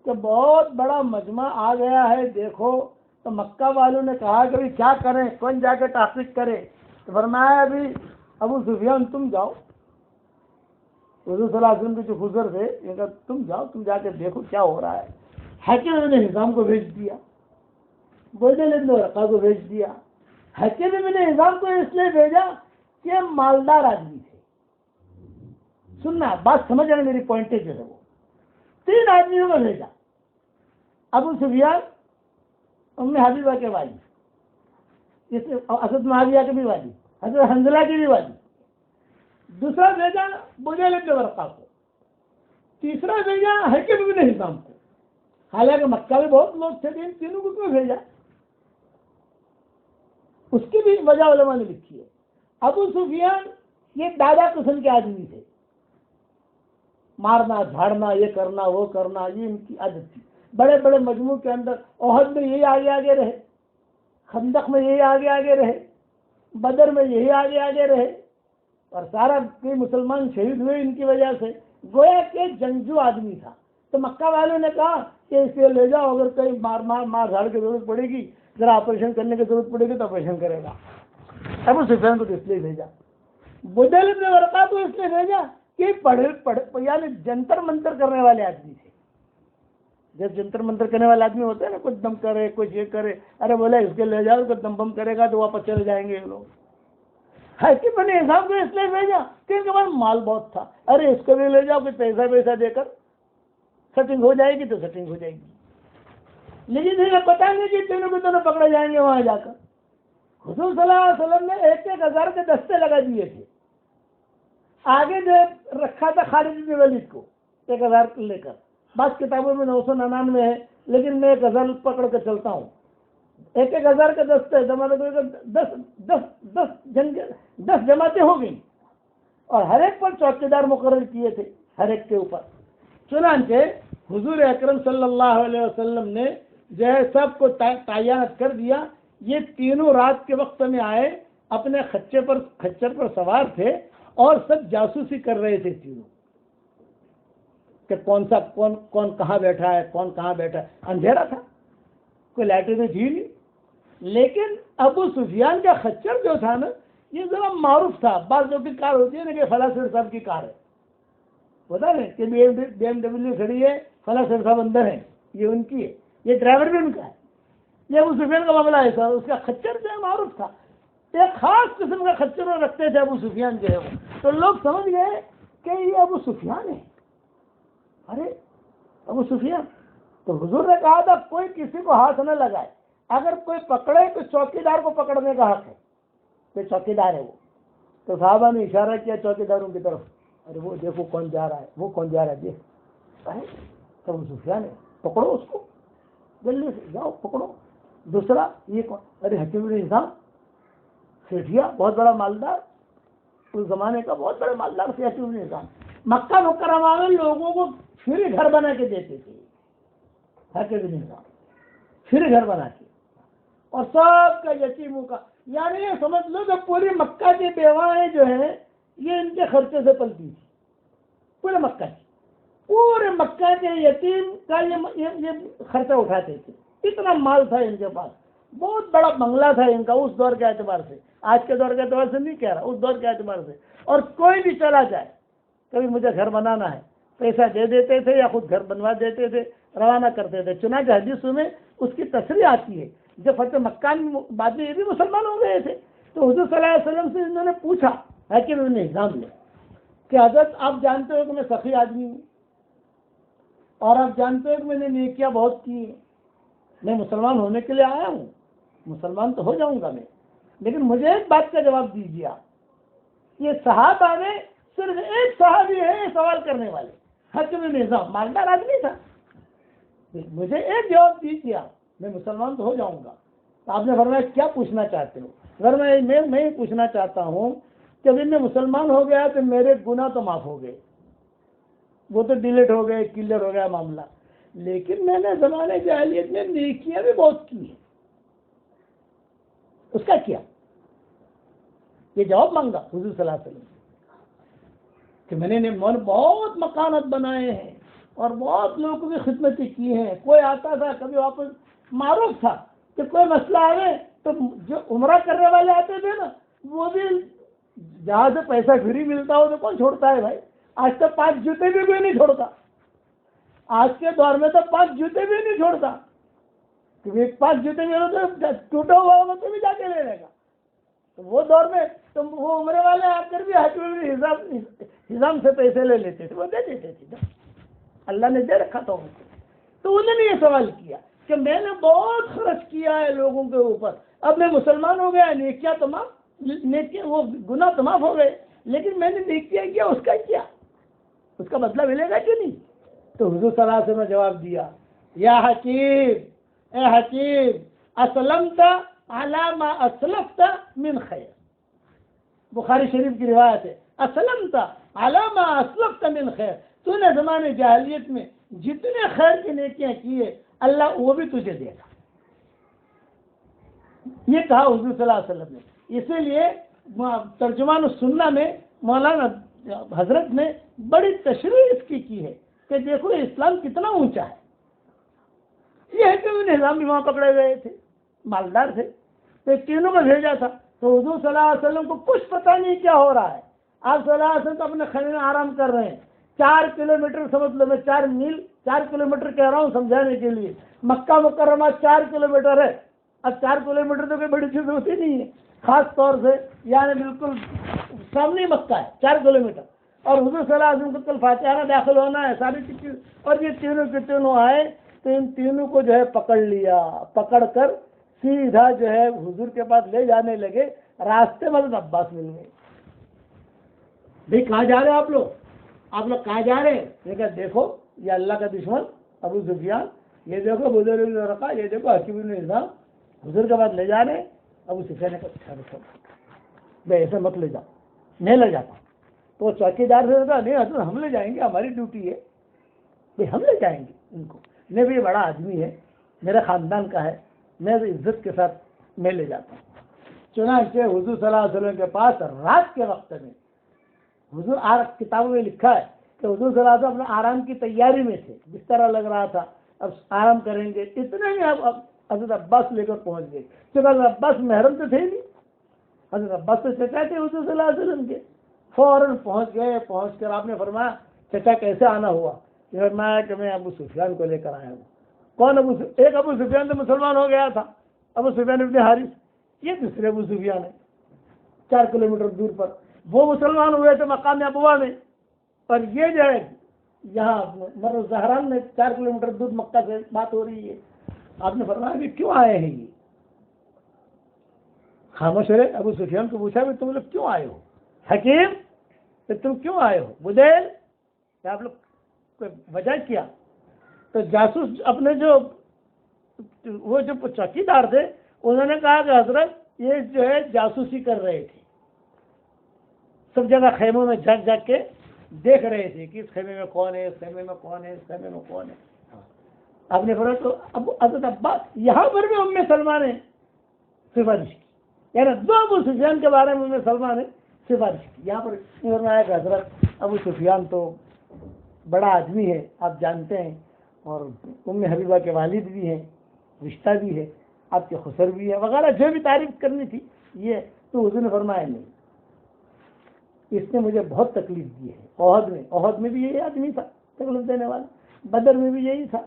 کہ بہت بڑا مجمع آ گیا ہے, دیکھو. تو مکہ والوں نے کہا کہ ابھی کیا کریں, کون جا کے تحقیق کرے. تو فرمایا ابھی ابو سفیان تم جاؤ. حضور صلی اللہ علیہ وسلم کے جو حضر تھے یہ کہا تم جاؤ, تم جا کے دیکھو کیا ہو رہا ہے. حکیم نے نظام کو بھیج دیا, بولنے ابن ورقہ کو بھیج دیا. حکیم نے نظام کو اس لیے بھیجا کہ مالدار آدمی تھے. سننا بات سمجھ رہے میری پوائنٹیں جو ہے وہ 3 آدمیوں کو بھیجا. ابو سفیان ام حبیبہ کے والد, اسد معاویہ کے بھی والد, حضرت حنظلہ کی بھی والد. دوسرا بھیجا بجیل ابن ورقہ کو. تیسرا بھیجا حکیم بن حزام کو. حالانکہ مکہ میں بہت لوگ تھے, ان تینوں کو کیوں بھیجا اس کی بھی وجہ علماء نے لکھی ہے. ابو سفیان یہ دادا قسم کے آدمی تھے, مارنا جھاڑنا, یہ کرنا وہ کرنا, یہ ان کی عادت تھی. بڑے بڑے مجموع کے اندر احد میں یہی آگے آگے رہے, خندق میں یہی آگے آگے رہے, بدر میں یہی آگے آگے رہے, اور سارا کوئی مسلمان شہید ہوئے ان کی وجہ سے. گویا کہ جنگجو آدمی تھا. تو مکہ والوں نے کہا کہ اسے لے جاؤ, اگر کہیں مار جھاڑ کی ضرورت پڑے گی, ذرا آپریشن کرنے کی ضرورت پڑے گی تو آپریشن کرے گا. ابو سفیان کو تو اس لیے بھیجا. بجیل ابن ورقہ کو اس لیے بھیجا کہ پڑھے یعنی جنتر منتر کرنے والے آدمی تھے. جب جنتر منتر کرنے والے آدمی ہوتے ہیں نا, کچھ دم کرے کچھ یہ کرے, ارے بولے اس کے لے جاؤ, اس کو دم بم کرے گا تو واپس چلے جائیں گے یہ لوگ. حکیم نے نظام کو اس لیے بھیجا کہ ان کے پاس مال بہت تھا. ارے اس کو بھی لے جاؤ, کہ پیسہ دے کر سیٹنگ ہو جائے گی تو سیٹنگ ہو جائے گی. لیکن انہیں پتا نہیں کہ تینوں کے دونوں پکڑے جائیں گے وہاں جا کر. حضور صلی اللہ علیہ وسلم نے 1,000 کے دستے لگا دیے تھے. آگے جو رکھا تھا خالد بن ولید کو 1,000 لے کر. بعض کتابوں میں 999 ہے, لیکن میں 1,000 پکڑ کے چلتا ہوں. 1,000 کے دستے, 10 جماعتیں ہو گئی, اور ہر ایک پر چوکیدار مقرر کیے تھے, ہر ایک کے اوپر. چنانچہ حضور اکرم صلی اللہ علیہ وسلم نے جو ہے سب کو تعینات کر دیا. یہ تینوں رات کے وقت میں آئے, اپنے خچر پر سوار تھے, اور سب جاسوسی کر رہے تھے تینوں کہ کون کہاں بیٹھا ہے, کون کہاں بیٹھا ہے. اندھیرا تھا, کوئی لائٹیں تھی نہیں. لیکن ابو سفیان کا خچر جو تھا نا, یہ ذرا معروف تھا. بعض جو کی کار ہوتی ہے نا کہ فلاں سیٹ صاحب کی کار ہے, بتا رہے کہ بی ایم ڈبلیو کھڑی ہے, فلاں سیٹ صاحب اندر ہے, یہ ان کی ہے, یہ ڈرائیور بھی ان کا ہے. یہ ابو سفیان کا معاملہ ایسا, اس کا خچر جو ہے معروف تھا. ایک خاص قسم کا خچر رکھتے تھے ابو سفیان جو ہے وہ. تو لوگ سمجھ گئے کہ یہ ابو سفیان ہے. ارے ابو سفیان. تو حضور نے کہا تھا کوئی کسی کو ہاتھ نہ لگائے, اگر کوئی پکڑے تو چوکیدار کو پکڑنے کا حق ہے, کہ چوکیدار ہے وہ. تو صحابہ نے اشارہ کیا چوکیداروں کی طرف, ارے وہ دیکھو کون جا رہا ہے, وہ کون جا رہا ہے, دیکھ. تو ابو سفیان ہے, پکڑو اس کو, جلدی سے جاؤ پکڑو. دوسرا یہ کون, ارے حکیم بن حزام, سیٹھیا, بہت بڑا مالدار, اس زمانے کا بہت بڑا مالدار سے حکیم بن حزام. مکہ مکرمہ میں لوگوں کو پھر گھر بنا کے دیتے تھے حکیم بن حزام, پھر گھر بنا کے, اور سب کا یتیموں کا. یعنی یہ سمجھ لو کہ پوری مکہ کی بیوائیں جو ہیں یہ ان کے خرچے سے پلتی تھی. پورے مکہ کے یتیم کا یہ خرچہ اٹھاتے تھے. اتنا مال تھا ان کے پاس, بہت بڑا بنگلہ تھا ان کا اس دور کے اعتبار سے. آج کے دور کے اعتبار سے نہیں کہہ رہا, اس دور کے اعتبار سے. اور کوئی بھی چلا جائے, کبھی مجھے گھر بنانا ہے, پیسہ دے دیتے تھے یا خود گھر بنوا دیتے تھے, روانہ کرتے تھے. چنانچہ حدیثوں میں اس کی تصریح آتی ہے. جب فتح مکہ بعد میں یہ بھی مسلمان ہو گئے تھے, تو حضور صلی اللہ علیہ وسلم سے انہوں نے پوچھا حکیم بن حزام نے کہ حضرت آپ جانتے ہو کہ میں سخی آدمی ہوں, اور آپ جانتے ہو کہ میں نے نیکیاں بہت کی ہیں, میں مسلمان ہونے کے لیے آیا ہوں, مسلمان تو ہو جاؤں گا میں, لیکن مجھے ایک بات کا جواب دیجیے آپ. یہ صحابہ میں صرف ایک صحابی ہے سوال کرنے والے, حکیم بن حزام مالدار آدمی تھا. مجھے ایک جواب دیجیے آپ, میں مسلمان تو ہو جاؤں گا. تو آپ نے فرمایا کیا پوچھنا چاہتے ہو؟ میں یہ پوچھنا چاہتا ہوں کہ ابھی میں مسلمان ہو گیا تو میرے گناہ تو معاف ہو گئے, وہ تو ڈیلیٹ ہو گئے, کلیئر ہو گیا معاملہ, لیکن میں نے زمانے جاہلیت میں نیکیاں بھی بہت کی ہیں, اس کا کیا؟ یہ جواب مانگا حضور صلی اللہ علیہ وسلم کہ میں نے بہت مکانات بنائے ہیں اور بہت لوگوں کی خدمتیں کی ہیں. کوئی آتا تھا کبھی واپس معروف تھا کہ کوئی مسئلہ آئے تو جو عمرہ کرنے والے آتے تھے نا, وہ بھی جہاں سے پیسہ فری ملتا ہو تو کون چھوڑتا ہے بھائی؟ آج تک 5 جوتے بھی کوئی نہیں چھوڑتا, آج کے دور میں تو 5 جوتے بھی نہیں چھوڑتا, کیونکہ 5 جوتے بھی ہو تو ٹوٹا ہوا ہوگا تو بھی جا کے لے لے گا. تو وہ دور میں تو وہ عمرے والے آ کر بھی حساب سے پیسے لے لیتے تھے, وہ دے دیتے تھے, اللہ نے دے رکھا تھا ان کو. تو انہوں نے یہ سوال کیا کہ میں نے بہت خرچ کیا ہے لوگوں کے اوپر, اب میں مسلمان ہو گیا, نیکیاں تمام وہ گناہ تو معاف ہو گئے, لیکن میں نے نیکیاں کیا, اس کا کیا؟ اس کا بدلہ ملے گا کہ نہیں؟ تو حضور صلی اللہ علیہ وسلم نے جواب دیا, یا حکیم, اے حکیم, اسلمت علی ما اسلفت من خیر. بخاری شریف کی روایت ہے, اسلمت علی ما اسلفت من خیر, تو نے زمانے جاہلیت میں جتنے خیر کی نیکیاں کیے اللہ وہ بھی تجھے دے گا. یہ کہا حضور صلی اللہ علیہ وسلم نے. اسی لیے ترجمان السنہ میں مولانا حضرت نے بڑی تشریح اس کی ہے کہ دیکھو اسلام کتنا اونچا ہے. یہ ہے کہ انہیں نظام بھی وہاں پکڑے گئے تھے, مالدار تھے, تو تینوں کو بھیجا تھا. تو حضور صلی اللہ علیہ وسلم کو کچھ پتہ نہیں کیا ہو رہا ہے. آپ صلی اللہ علیہ وسلم تو اپنے خیمے میں آرام کر رہے ہیں. 4 کلومیٹر سمجھ لو, میں 4 میل 4 کلومیٹر کہہ رہا ہوں سمجھانے کے لیے. مکہ مکرمہ 4 کلومیٹر ہے. اب 4 کلومیٹر تو کوئی بڑی چیز ہوتی نہیں ہے, خاص طور سے یعنی بالکل سامنے مکہ ہے 4 کلومیٹر. اور حضور صلی اللہ علیہ وسلم کو کل فاتحہ داخل ہونا ہے, ساری چیز. اور یہ تینوں کے تینوں آئے تو ان تینوں کو جو ہے پکڑ لیا, پکڑ کر سیدھا جو ہے حضور کے پاس لے جانے لگے. راستے میں عباس مل گئے. بھائی کہاں جا رہے ہیں آپ لوگ کہاں جا رہے ہیں؟ یہ کہ دیکھو یہ اللہ کا دشمن ابو سفیان, یہ دیکھو بزرگ رکھا, یہ دیکھو حکیم بن حزام, حضور کے بعد لے جا رہے ہیں. ابو سفیان نے کہا بھائی ایسے مت لے جاؤ, نہیں لے جاتا. تو چوکی دار سے کہا نہیں حضرت ہم لے جائیں گے, ہماری ڈیوٹی ہے, بھائی ہم لے جائیں گے ان کو. نہیں بھی بڑا آدمی ہے, میرے خاندان کا ہے, میں عزت کے ساتھ میں لے جاتا ہوں. چنانچہ حضور صلی اللہ علیہ وسلم کے پاس رات کے وقت میں, حضور کتابوں میں لکھا ہے کہ حضور صلی اللہ علیہ وسلم اپنے آرام کی تیاری میں تھے, بستر لگ رہا تھا, اب آرام کریں گے. اتنے ہی اب حضرت عباس لے کر پہنچ گئے. چونکہ حضرت عباس محرم تو تھے نہیں, حضرت عباس تو چچا تھے حضور صلی اللہ علیہ وسلم کے. فوراً پہنچ گئے. پہنچ کر آپ نے فرمایا چچا کیسے آنا ہوا؟ فرمایا کہ میں ابو سفیان کو لے کر آیا ہوں. کون ایک ابو سفیان تو مسلمان ہو گیا تھا, ابو سفیان ابن حارث. یہ دوسرے ابو سفیان ہے 4 کلومیٹر دور پر, وہ مسلمان ہوئے تھے مقام ابوا میں. اور یہ جو ہے یہاں مر زہران میں 4 کلومیٹر دور مکہ سے بات ہو رہی ہے. آپ نے فرمایا کہ کیوں آئے ہیں یہ؟ خاموش رہے. ابو سفیان کو پوچھا کہ تم لوگ کیوں آئے ہو؟ حکیم کہ تم کیوں آئے ہو؟ بدیل کہ آپ لوگ وجہ کیا؟ تو جاسوس اپنے جو چوکی دار تھے انہوں نے کہا کہ حضرت یہ جو ہے جاسوسی کر رہے تھے, سب جگہ خیموں میں جھک جھک کے دیکھ رہے تھے کہ اس خیمے میں کون ہے, اس خیمے میں کون ہے, اس خیمے میں کون ہے. آپ نے فرمایا تو اب حضرت عباس یہاں پر بھی ام سلمہ نے سفارش کی, یعنی 2 ابو سفیان کے بارے میں ام سلمہ نے سفارش کی. یہاں پر فرمایا کہ حضرت ابو سفیان تو بڑا آدمی ہے, آپ جانتے ہیں, اور ام حبیبہ کے والد بھی ہیں, رشتہ بھی ہے, آپ کے خسر بھی ہے وغیرہ جو بھی تعریف کرنی تھی. یہ تو حضور نے فرمایا نہیں, اس نے مجھے بہت تکلیف دی ہے. عہد میں بھی یہی آدمی تھا تکلیف دینے والا, بدر میں بھی یہی تھا,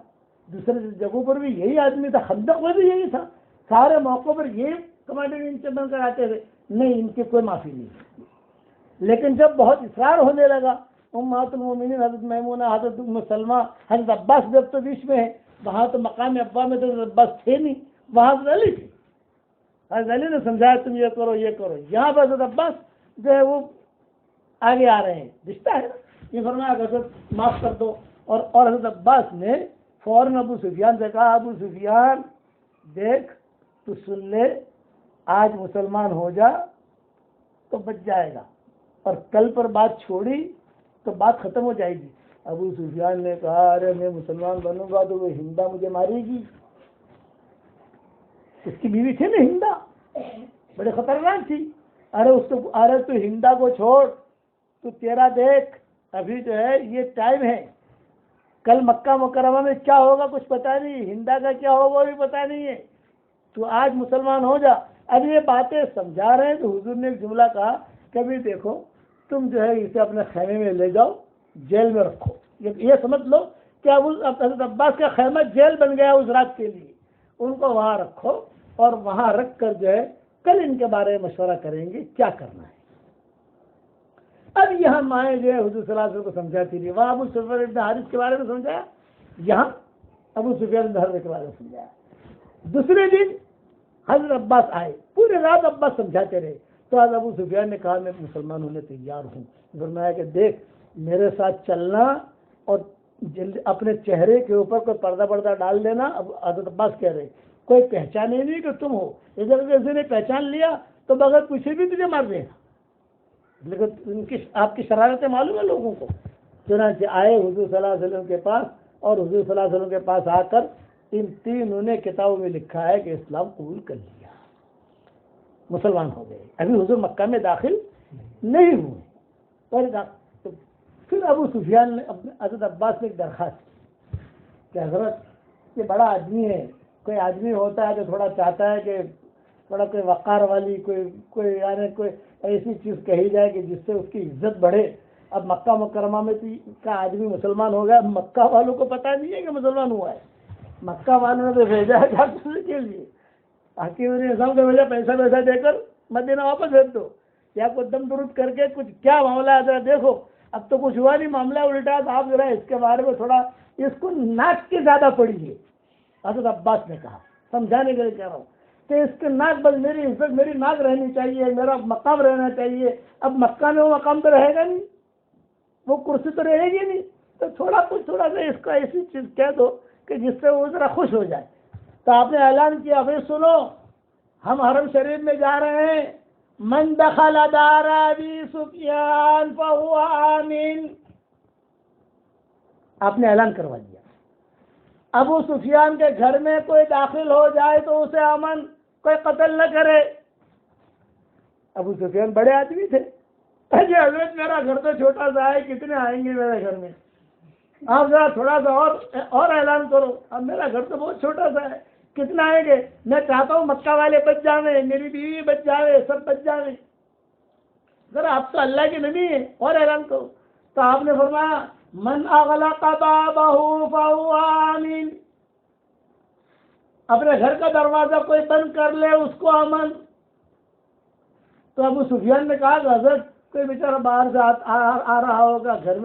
دوسرے جگہوں پر بھی یہی آدمی تھا, خندق میں بھی یہی تھا, سارے موقعوں پر یہ کمانڈر ان سے بن کر آتے تھے. نہیں, ان کی کوئی معافی نہیں. لیکن جب بہت اصرار ہونے لگا, امہات المومنین حضرت میمونہ, حضرت ام سلمہ, حضرت عباس جب تو بیچ میں ہے, وہاں تو مقام ابا میں تو حضرت عباس تھے نہیں, وہاں حضرت علی تھے. حضرت علی نے سمجھایا تم یہ کرو یہ کرو. یہاں پر حضرت عباس جو ہے وہ آگے آ رہے ہیں, رشتہ ہے نا. یہ فرمایا کہ حضرت معاف کر دو. اور حضرت عباس نے فوراً ابو سفیان سے کہا, ابو سفیان دیکھ تو سن لے، آج مسلمان ہو جا تو بچ جائے گا، اور کل پر بات چھوڑی تو بات ختم ہو جائے گی۔ ابو سفیان نے کہا ارے میں مسلمان بنوں گا تو وہ ہندا مجھے مارے گی۔ اس کی بیوی تھی نا ہندا، بڑے خطرناک تھی۔ ارے تو ہندا کو چھوڑ، تو تیرا دیکھ ابھی جو ہے یہ ٹائم ہے، کل مکہ مکرمہ میں کیا ہوگا کچھ پتا نہیں، ہندا کا کیا ہوگا وہ بھی پتا نہیں ہے، تو آج مسلمان ہو جا۔ اب یہ باتیں سمجھا رہے ہیں تو حضور نے ایک جملہ کہا، کبھی دیکھو تم جو ہے اسے اپنے خیمے میں لے جاؤ، جیل میں رکھو۔ یہ سمجھ لو کہ اب حضرت عباس کا خیمہ جیل بن گیا اس رات کے لیے، ان کو وہاں رکھو، اور وہاں رکھ کر جو ہے کل ان کے بارے میں مشورہ کریں گے کیا کرنا ہے۔ اب یہاں مائیں جو ہے حضور صلی اللہ علیہ وسلم کو سمجھاتی رہی، وہاں ابو سفیان بن حارث کے بارے میں سمجھایا، یہاں ابو سفیان بن حرب کے بارے میں سمجھایا۔ دوسرے دن حضرت عباس آئے، پورے رات عباس سمجھاتے رہے، تو آج ابو سفیان نے کہا میں مسلمان ہونے تیار ہوں۔ فرمایا کہ دیکھ میرے ساتھ چلنا اور اپنے چہرے کے اوپر کوئی پردہ ڈال دینا۔ اب حضرت عباس کہہ رہے کوئی پہچانے نہیں کہ تم ہو، اگر کسی نے پہچان لیا تو بغیر پوچھے بھی تجھے مار دے گا، لیکن آپ کی شرارتیں معلوم ہے لوگوں کو۔ چنانچہ آئے حضور صلی اللہ علیہ وسلم کے پاس، اور حضور صلی اللہ علیہ وسلم کے پاس آ کر ان تینوں نے کتابوں میں لکھا ہے کہ اسلام قبول کر لیا، مسلمان ہو گئے۔ ابھی حضور مکہ میں داخل نہیں ہوئے۔ تو پھر ابو سفیان نے حضرت عباس نے ایک درخواست کی کہ حضرت یہ بڑا آدمی ہے، کوئی آدمی ہوتا ہے جو تھوڑا چاہتا ہے کہ تھوڑا کوئی وقار والی کوئی یعنی کوئی ایسی چیز کہی جائے کہ جس سے اس کی عزت بڑھے۔ اب مکہ مکرمہ میں کا آدمی مسلمان ہو گیا، اب مکہ والوں کو پتہ نہیں ہے کہ مسلمان ہوا ہے، مکہ والوں نے تو بھیجا ہے جاسوسی کے لیے، حکیم نے نظام کو بھیجا پیسہ دے کر مدینہ واپس بھیج دو، یا کوئی دم درود کر کے کچھ کیا معاملہ ہے ذرا دیکھو۔ اب تو کچھ ہوا نہیں، معاملہ الٹا، تو آپ ذرا اس کے بارے میں تھوڑا اس کو ناک کی زیادہ پڑی ہے۔ حضرت عباس نے کہا، سمجھانے کے لیے کہہ رہا ہوں کہ اس کے ناک، بس میری عزت، میری ناک رہنی چاہیے، میرا مقام رہنا چاہیے۔ اب مکہ میں وہ مقام تو رہے گا نہیں، وہ کرسی تو رہے گی نہیں، تو تھوڑا سا اس کو ایسی چیز کہہ دو کہ جس سے وہ ذرا خوش ہو جائے۔ تو آپ نے اعلان کیا بھائی سنو، ہم حرم شریف میں جا رہے ہیں، من دخل دار ابی سفیان فهو آمن۔ آپ نے اعلان کروا دیا، ابو سفیان کے گھر میں کوئی داخل ہو جائے تو اسے امن، کوئی قتل نہ کرے۔ ابو سفیان بڑے آدمی تھے، جی حضرت میرا گھر تو چھوٹا سا ہے، کتنے آئیں گے میرے گھر میں، آپ ذرا تھوڑا سا اور اعلان کرو، اب میرا گھر تو بہت چھوٹا سا ہے، کتنا آئیں گے؟ میں چاہتا ہوں مکہ والے بچ جاویں، میری بیوی بچ جاوے، سب بچ جاویں، ذرا آپ تو اللہ کے نبی ہیں، اور اعلان کرو۔ تو آپ نے فرمایا من اغلق بابہ فہو آمن، اپنے گھر کا دروازہ کوئی بند کر لے اس کو امن۔ تو ابو سفیان نے کہا کہ حضرت کوئی بیچارہ باہر سے آ رہا ہوگا، گھر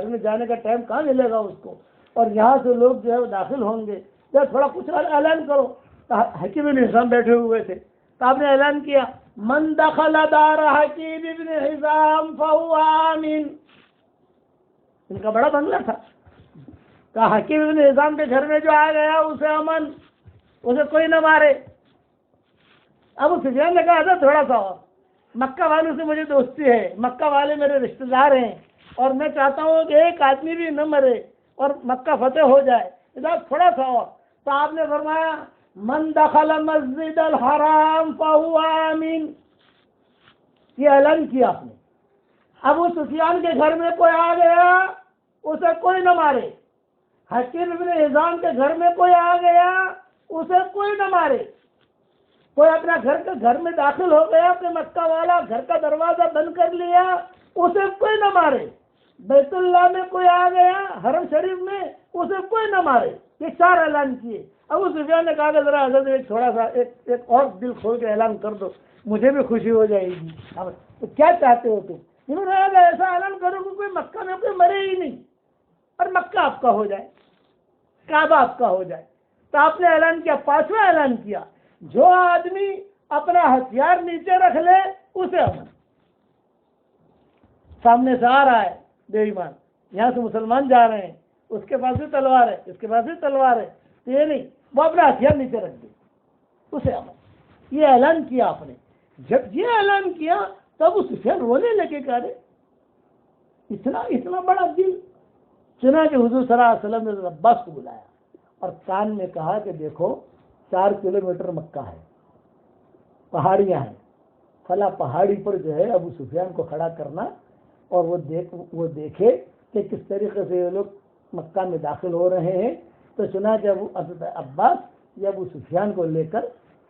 میں جانے کا ٹائم کہاں ملے گا اس کو، اور یہاں سے لوگ جو ہے وہ داخل ہوں گے، یا تھوڑا کچھ اعلان کرو۔ تو حکیم بن حزام بیٹھے ہوئے تھے، تو آپ نے اعلان کیا من دخل دار حکیم بن حزام فهو آمن۔ ان کا بڑا بنگلہ تھا، کہا حکیم بن حزام کے گھر میں جو آ گیا اسے امن، اسے کوئی نہ مارے۔ ابو سفیان نے کہا حضرت تھوڑا سا اور، مکہ والوں سے مجھے دوستی ہے، مکہ والے میرے رشتہ دار ہیں، اور میں چاہتا ہوں کہ ایک آدمی بھی نہ مرے اور مکہ فتح ہو جائے، ادھر تھوڑا سا اور۔ تو آپ نے فرمایا من دخل مسجد الحرام فهو آمن۔ یہ اعلان کیا آپ نے، ابو سفیان کے گھر میں کوئی آ گیا اسے کوئی نہ مارے، حکیم بن حزام کے گھر میں کوئی آ گیا اسے کوئی نہ مارے، کوئی اپنا گھر میں داخل ہو گیا کہ مکہ والا گھر کا دروازہ بند کر لیا اسے کوئی نہ مارے، بیت اللہ میں کوئی آ گیا حرم شریف میں اسے کوئی نہ مارے۔ یہ 4 اعلان کیے۔ ابو سفیان نے کہا کہ ذرا حضرت ایک تھوڑا سا ایک اور دل کھول کے اعلان کر دو، مجھے بھی خوشی ہو جائے گی۔ تو کیا چاہتے ہو تم؟ انہوں نے کہا ایسا اعلان کرو کہ کوئی مکہ میں کوئی مرے ہی نہیں، اور مکہ آپ کا ہو جائے، کعبہ آپ کا ہو جائے۔ تو آپ نے اعلان کیا، 5واں اعلان کیا، جو آدمی اپنا ہتھیار نیچے رکھ لے اسے امن۔ سامنے سے آ رہا ہے بے ایمان، یہاں سے مسلمان جا رہے ہیں، اس کے پاس بھی تلوار ہے، اس کے پاس بھی تلوار ہے، تو یہ نہیں، وہ اپنا ہتھیار نیچے رکھ دے، اسے امر، یہ اعلان کیا آپ نے۔ جب یہ اعلان کیا تو ابو سفیان رونے لگے، کہہ رہے اتنا بڑا دل۔ چنانچہ حضور صلی اللہ علیہ وسلم نے عباس کو بلایا اور کان میں کہا کہ دیکھو 4 کلومیٹر مکہ ہے، پہاڑیاں ہیں، فلاں پہاڑی پر جو ہے ابو سفیان کو کھڑا کرنا اور وہ دیکھے کہ کس طریقے سے یہ لوگ مکہ میں داخل ہو رہے ہیں۔ تو چنانچہ عباس یہ ابو سفیان کو لے کر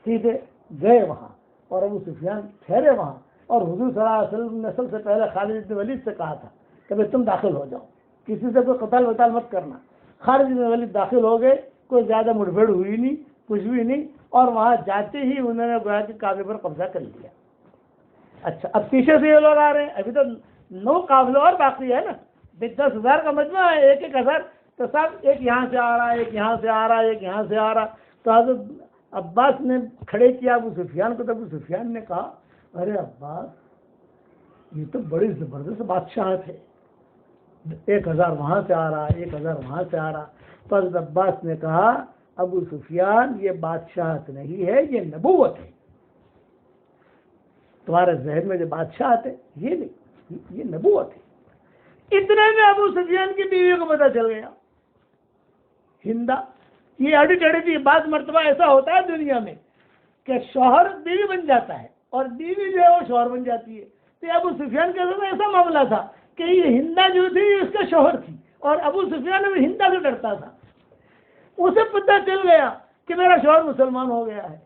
سیدھے گئے وہاں، اور ابو سفیان ٹھہرے وہاں، اور حضور صلی اللہ علیہ وسلم نے سب سے پہلے خالد بن ولید سے کہا تھا کہ بھائی تم داخل ہو جاؤ، کسی سے کوئی قتال وتال مت کرنا۔ خالد بن ولید داخل ہو گئے، کوئی زیادہ مڑبھڑ ہوئی نہیں، کچھ بھی نہیں، اور وہاں جاتے ہی انہوں نے گویا کہ کعبے پر قبضہ کر لیا۔ اچھا، اب پیچھے سے یہ لوگ آ رہے ہیں، ابھی تو 9 قافلے اور باقی ہے نا، 10,000 کا مجمع ہے، 1,000 تو سب ایک یہاں سے آ رہا ہے، ایک یہاں سے آ رہا ہے، ایک یہاں سے آ رہا۔ تو حضرت عباس نے کھڑے کیا ابو سفیان کو، تو ابو سفیان نے کہا ارے عباس یہ تو بڑی زبردست بادشاہت ہے، 1,000 وہاں سے آ رہا، 1,000 وہاں سے آ رہا۔ تو حضرت عباس نے کہا ابو سفیان یہ بادشاہت نہیں ہے، یہ نبوت ہے۔ تمہارے ذہن میں جو بادشاہت ہے یہ نہیں، یہ نبوت ہے۔ اتنے میں ابو سفیان کی بیوی کو پتہ چل گیا، ہندا۔ یہ اڑی ٹڑی تھی، بعض مرتبہ ایسا ہوتا ہے دنیا میں کہ شوہر بیوی بن جاتا ہے اور بیوی جو ہے وہ شوہر بن جاتی ہے۔ تو ابو سفیان کے ساتھ ایسا معاملہ تھا کہ یہ ہندا جو تھی یہ اس کا شوہر تھی، اور ابو سفیان ابھی ہندا سے ڈرتا تھا۔ اسے پتہ چل گیا کہ میرا شوہر مسلمان ہو گیا ہے،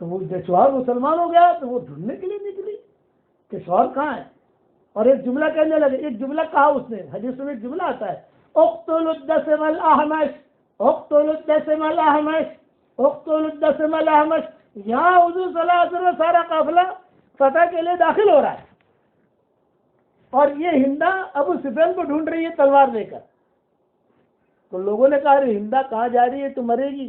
تو وہ جب شوہر مسلمان ہو گیا تو وہ ڈھونڈنے کے لیے نکلی کہ شوہر کہاں ہے، اور ایک جملہ کہنے لگے۔ ایک جملہ کہا اس نے، حدیث میں ایک جملہ آتا ہے، اقتل الدسم الاحمش، اقتل الدسم الاحمش، اقتل الدسم الاحمش۔ یہاں حضور صلی اللہ علیہ وسلم سارا قافلہ فتح کے لیے داخل ہو رہا ہے، اور یہ ہندا ابو سفیان کو ڈھونڈ رہی ہے تلوار لے کر۔ تو لوگوں نے کہا ارے ہندا کہاں جا رہی ہے، تو مرے گی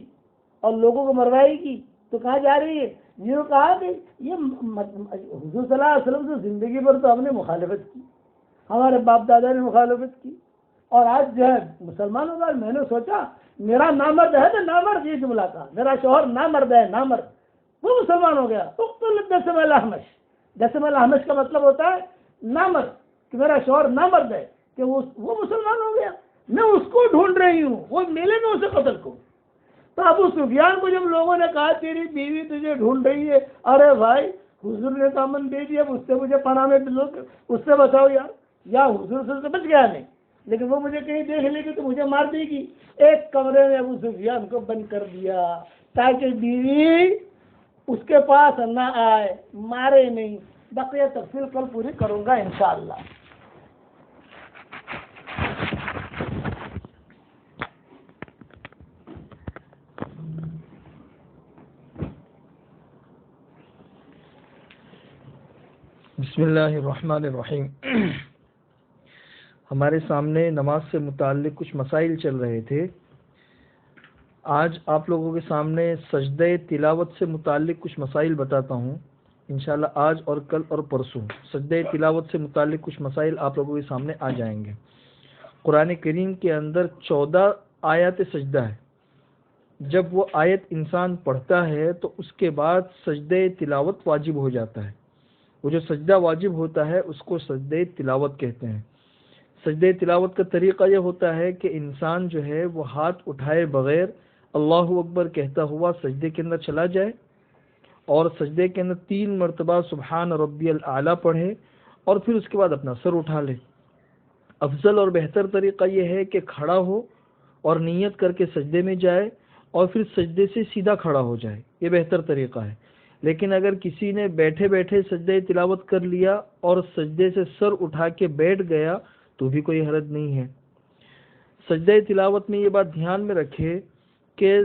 اور لوگوں کو مروائے گی، تو کہاں جا رہی ہے؟ یہ کہا کہ یہ حضور صلی اللہ علیہ وسلم سے زندگی بھر تو ہم نے مخالفت کی، ہمارے باپ دادا نے مخالفت کی، اور آج جو ہے مسلمان ہوگا۔ میں نے سوچا میرا نامرد ہے تو نامرد، یہ جملہ کہا، میرا شوہر نامرد ہے، نامرد، وہ مسلمان ہو گیا۔ اقتل الدسم الاحمش، دسم الاحمش کا مطلب ہوتا ہے نامرد، کہ میرا شوہر نامرد ہے، کہ وہ مسلمان ہو گیا، میں اس کو ڈھونڈ رہی ہوں، وہ میلے میں اسے قتل کروں۔ تو ابو سفیان کو جب لوگوں نے کہا تیری بیوی تجھے ڈھونڈ رہی ہے، ارے بھائی حضور نے تو امن دے دیا، اس سے مجھے پناہ میں اس سے بچاؤ یار، یا حضور سے بچ گیا نہیں، لیکن وہ مجھے کہیں دیکھ لے گی تو مجھے مار دے گی۔ ایک کمرے میں ابو سفیان کو بند کر دیا تاکہ بیوی اس کے پاس نہ آئے، مارے نہیں۔ بقیہ تفصیل کل پوری کروں گا انشاءاللہ۔ بسم اللہ الرحمن الرحیم۔ ہمارے سامنے نماز سے متعلق کچھ مسائل چل رہے تھے۔ آج آپ لوگوں کے سامنے سجدہ تلاوت سے متعلق کچھ مسائل بتاتا ہوں۔ انشاءاللہ آج اور کل اور پرسوں سجدہ تلاوت سے متعلق کچھ مسائل آپ لوگوں کے سامنے آ جائیں گے۔ قرآن کریم کے اندر 14 آیات سجدہ ہے۔ جب وہ آیت انسان پڑھتا ہے تو اس کے بعد سجدہ تلاوت واجب ہو جاتا ہے۔ وہ جو سجدہ واجب ہوتا ہے اس کو سجدہ تلاوت کہتے ہیں۔ سجدہ تلاوت کا طریقہ یہ ہوتا ہے کہ انسان جو ہے وہ ہاتھ اٹھائے بغیر اللہ اکبر کہتا ہوا سجدے کے اندر چلا جائے، اور سجدے کے اندر 3 مرتبہ سبحان ربی الاعلیٰ پڑھے، اور پھر اس کے بعد اپنا سر اٹھا لے۔ افضل اور بہتر طریقہ یہ ہے کہ کھڑا ہو اور نیت کر کے سجدے میں جائے، اور پھر سجدے سے سیدھا کھڑا ہو جائے، یہ بہتر طریقہ ہے۔ لیکن اگر کسی نے بیٹھے بیٹھے سجدہ تلاوت کر لیا اور سجدے سے سر اٹھا کے بیٹھ گیا تو بھی کوئی حرج نہیں ہے۔ سجدہ تلاوت میں یہ بات دھیان میں رکھے کہ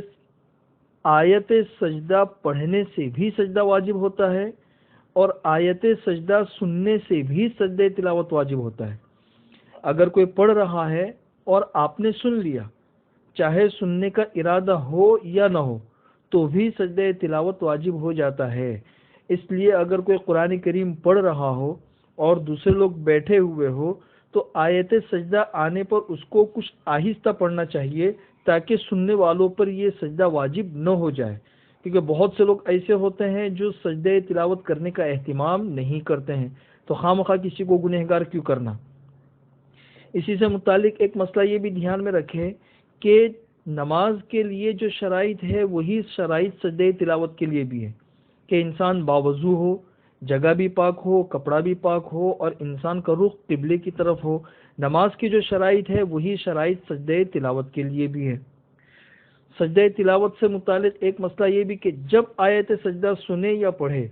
آیت سجدہ پڑھنے سے بھی سجدہ واجب ہوتا ہے، اور آیت سجدہ سننے سے بھی سجدہ تلاوت واجب ہوتا ہے۔ اگر کوئی پڑھ رہا ہے اور آپ نے سن لیا، چاہے سننے کا ارادہ ہو یا نہ ہو، تو بھی سجدہ تلاوت واجب ہو جاتا ہے۔ اس لیے اگر کوئی قرآن کریم پڑھ رہا ہو اور دوسرے لوگ بیٹھے ہوئے ہو تو آیت سجدہ آنے پر اس کو کچھ آہستہ پڑھنا چاہیے تاکہ سننے والوں پر یہ سجدہ واجب نہ ہو جائے، کیونکہ بہت سے لوگ ایسے ہوتے ہیں جو سجدہ تلاوت کرنے کا اہتمام نہیں کرتے ہیں، تو خواہ کسی کو گنہگار کیوں کرنا۔ اسی سے متعلق ایک مسئلہ یہ بھی دھیان میں رکھیں کہ نماز کے لیے جو شرائط ہے وہی شرائط سجدہ تلاوت کے لیے بھی ہے، کہ انسان باوضو ہو، جگہ بھی پاک ہو، کپڑا بھی پاک ہو، اور انسان کا رخ قبلے کی طرف ہو۔ نماز کی جو شرائط ہے وہی شرائط سجدہ تلاوت کے لیے بھی ہے۔ سجدہ تلاوت سے متعلق ایک مسئلہ یہ بھی کہ جب آیت سجدہ سنے یا پڑھے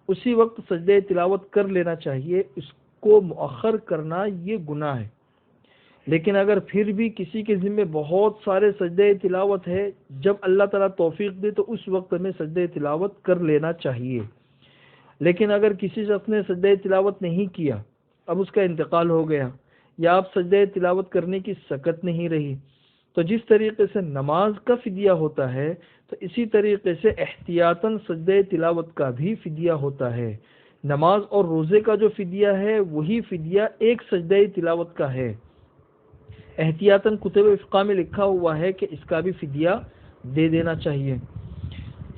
اسی وقت سجدہ تلاوت کر لینا چاہیے، اس کو مؤخر کرنا یہ گناہ ہے۔ لیکن اگر پھر بھی کسی کے ذمہ بہت سارے سجدہ تلاوت ہے، جب اللہ تعالیٰ توفیق دے تو اس وقت ہمیں سجدہ تلاوت کر لینا چاہیے۔ لیکن اگر کسی شخص نے سجدہ تلاوت نہیں کیا، اب اس کا انتقال ہو گیا، یا اب سجدہ تلاوت کرنے کی سکت نہیں رہی، تو جس طریقے سے نماز کا فدیہ ہوتا ہے تو اسی طریقے سے احتیاطاً سجدہ تلاوت کا بھی فدیہ ہوتا ہے۔ نماز اور روزے کا جو فدیہ ہے وہی فدیہ ایک سجدہ تلاوت کا ہے۔ احتیاطاً کتب فقہ میں لکھا ہوا ہے کہ اس کا بھی فدیہ دے دینا چاہیے۔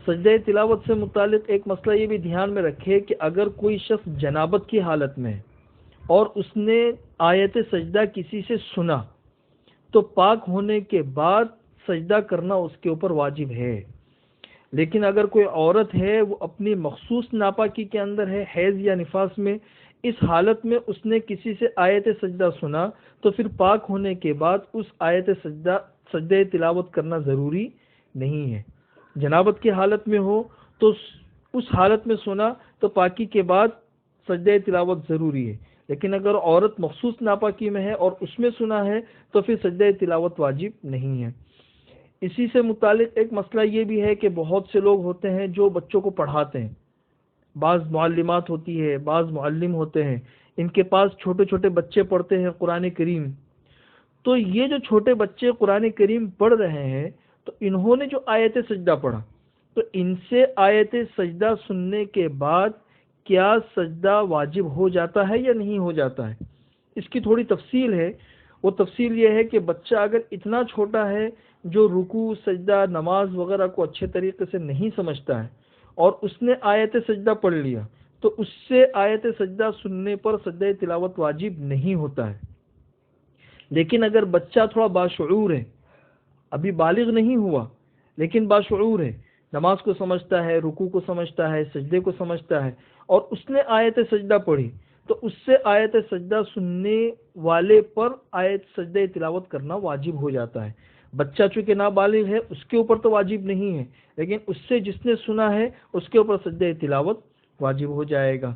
سجدہ تلاوت سے متعلق ایک مسئلہ یہ بھی دھیان میں رکھے کہ اگر کوئی شخص جنابت کی حالت میں اور اس نے آیت سجدہ کسی سے سنا تو پاک ہونے کے بعد سجدہ کرنا اس کے اوپر واجب ہے۔ لیکن اگر کوئی عورت ہے، وہ اپنی مخصوص ناپاکی کے اندر ہے، حیض یا نفاس میں، اس حالت میں اس نے کسی سے آیت سجدہ سنا تو پھر پاک ہونے کے بعد اس آیت سجدہ تلاوت کرنا ضروری نہیں ہے۔ جنابت کی حالت میں ہو تو اس حالت میں سنا تو پاکی کے بعد سجدہ تلاوت ضروری ہے، لیکن اگر عورت مخصوص ناپاکی میں ہے اور اس میں سنا ہے تو پھر سجدہ تلاوت واجب نہیں ہے۔ اسی سے متعلق ایک مسئلہ یہ بھی ہے کہ بہت سے لوگ ہوتے ہیں جو بچوں کو پڑھاتے ہیں، بعض معلمات ہوتی ہے، بعض معلم ہوتے ہیں، ان کے پاس چھوٹے چھوٹے بچے پڑھتے ہیں قرآن کریم، تو یہ جو چھوٹے بچے قرآن کریم پڑھ رہے ہیں تو انہوں نے جو آیت سجدہ پڑھا تو ان سے آیت سجدہ سننے کے بعد کیا سجدہ واجب ہو جاتا ہے یا نہیں ہو جاتا ہے؟ اس کی تھوڑی تفصیل ہے۔ وہ تفصیل یہ ہے کہ بچہ اگر اتنا چھوٹا ہے جو رکوع، سجدہ، نماز وغیرہ کو اچھے طریقے سے نہیں سمجھتا ہے اور اس نے آیت سجدہ پڑھ لیا تو اس سے آیت سجدہ سننے پر سجدہ تلاوت واجب نہیں ہوتا ہے۔ لیکن اگر بچہ تھوڑا باشعور ہے، ابھی بالغ نہیں ہوا لیکن باشعور ہے، نماز کو سمجھتا ہے، رکوع کو سمجھتا ہے، سجدے کو سمجھتا ہے، اور اس نے آیت سجدہ پڑھی تو اس سے آیت سجدہ سننے والے پر آیت سجدہ تلاوت کرنا واجب ہو جاتا ہے۔ بچہ چونکہ نابالغ ہے اس کے اوپر تو واجب نہیں ہے، لیکن اس سے جس نے سنا ہے اس کے اوپر سجدہ تلاوت واجب ہو جائے گا۔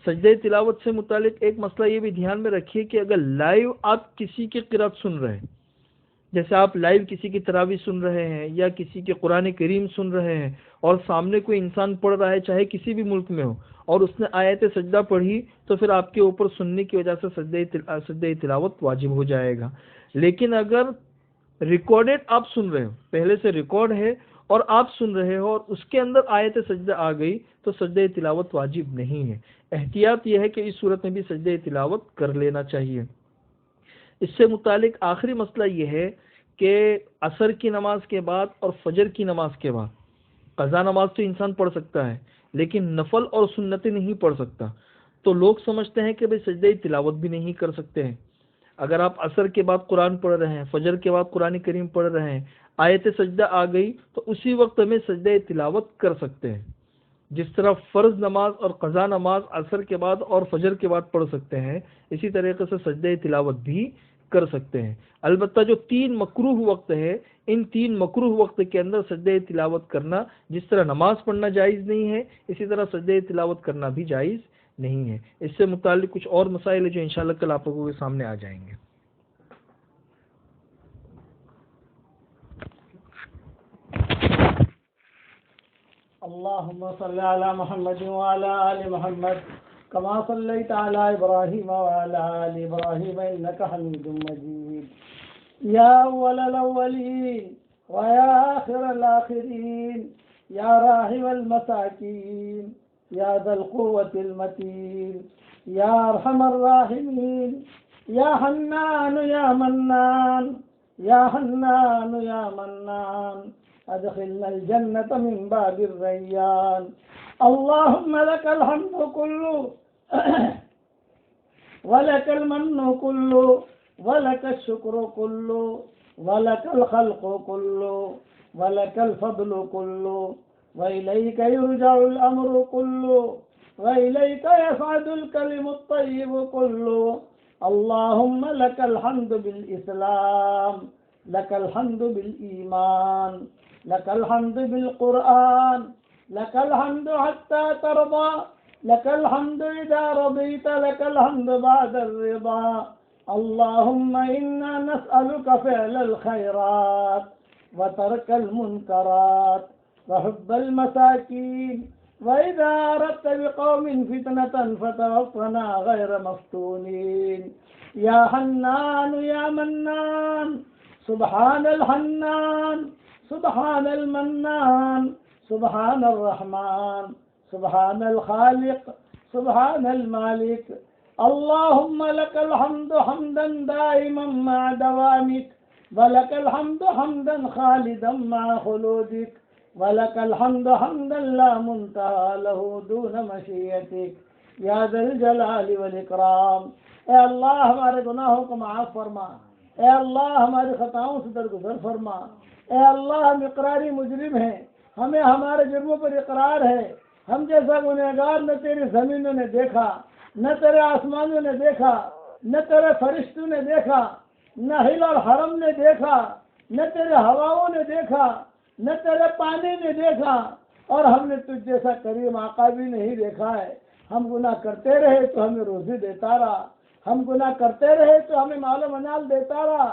سجدہ تلاوت سے متعلق ایک مسئلہ یہ بھی دھیان میں رکھیے کہ اگر لائیو آپ کسی کی قرات سن رہے ہیں، جیسے آپ لائیو کسی کی تراویح سن رہے ہیں یا کسی کے قرآن کریم سن رہے ہیں اور سامنے کوئی انسان پڑھ رہا ہے چاہے کسی بھی ملک میں ہو اور اس نے آیت سجدہ پڑھی تو پھر آپ کے اوپر سننے کی وجہ سے سجدہ تلاوت واجب ہو جائے گا۔ لیکن اگر ریکارڈڈ آپ سن رہے ہو، پہلے سے ریکارڈ ہے اور آپ سن رہے ہو اور اس کے اندر آیت سجدہ آ گئی تو سجدہ تلاوت واجب نہیں ہے۔ احتیاط یہ ہے کہ اس صورت میں بھی سجدہ تلاوت کر لینا چاہیے۔ اس سے متعلق آخری مسئلہ یہ ہے کہ عصر کی نماز کے بعد اور فجر کی نماز کے بعد قضا نماز تو انسان پڑھ سکتا ہے لیکن نفل اور سنتیں نہیں پڑھ سکتا، تو لوگ سمجھتے ہیں کہ بھئی سجدہ تلاوت بھی نہیں کر سکتے ہیں۔ اگر آپ عصر کے بعد قرآن پڑھ رہے ہیں، فجر کے بعد قرآن کریم پڑھ رہے ہیں، آیت سجدہ آ گئی تو اسی وقت میں سجدہ تلاوت کر سکتے ہیں۔ جس طرح فرض نماز اور قضا نماز عصر کے بعد اور فجر کے بعد پڑھ سکتے ہیں، اسی طریقے سے سجدہ تلاوت بھی کر سکتے ہیں۔ البتہ جو 3 مکروہ وقت ہے، ان 3 مکروہ وقت کے اندر سجدہ تلاوت کرنا جس طرح نماز پڑھنا جائز نہیں ہے، اسی طرح سجدہ تلاوت کرنا بھی جائز نہیں ہے۔ اس سے متعلق کچھ اور مسائل ہیں جو انشاءاللہ کل آپ لوگوں کے سامنے آ جائیں گے۔ اللهم صل على محمد وعلى آل محمد كما صليت على إبراهيم وعلى آل إبراهيم إنك حميد مجيد يا أول الأولين ويا آخر الآخرين يا راحم المساكين يا ذا القوة المتين يا أرحم الراحمين يا حنان يا منان یا حنان یا منان ادخلنا الجنة من باب الریان اللهم لك الحمد كله ولك المن كله ولك الشكر كله ولك الخلق كله ولك الفضل كله وإليك يرجع الأمر كله وإليك يصعد الكلم الطيب كله اللهم لك الحمد بالإسلام لك الحمد بالإيمان لك الحمد بالقرآن لك الحمد حتى ترضى لك الحمد إذا رضيت لك الحمد بعد الرضا اللهم إنا نسألك فعل الخيرات وترك المنكرات وحب المساكين وإذا أردت بقوم فتنة فتوفنا غير مفتونين يا حنان يا منان سبحان الحنان سبحان المنان سبحان الرحمن سبحان الخالق سبحان المالك اللهم لك الحمد حمدا دائما مع دوامك ولك الحمد حمدا خالدا مع خلودك ولك الحمد حمدا لا منتهى له دون مشیتک یا ذا الجلال والاکرام۔ اے اللہ ہمارے گناہوں کو معاف فرما، اے اللہ ہماری خطاؤں سے درگزر فرما، اے اللہ ہم اقراری مجرم ہیں، ہمیں ہمارے جرموں پر اقرار ہے، ہم جیسا گنہگار نہ تیری زمینوں نے دیکھا، نہ تیرے آسمانوں نے دیکھا، نہ تیرے فرشتوں نے دیکھا، نہ ہل اور حرم نے دیکھا، نہ تیرے ہواؤں نے دیکھا، نہ تیرے پانی نے دیکھا، اور ہم نے تجھ جیسا کریم آقا بھی نہیں دیکھا ہے۔ ہم گناہ کرتے رہے تو ہمیں روزی دیتا رہا، ہم گناہ کرتے رہے تو ہمیں مال و منال دیتا رہا،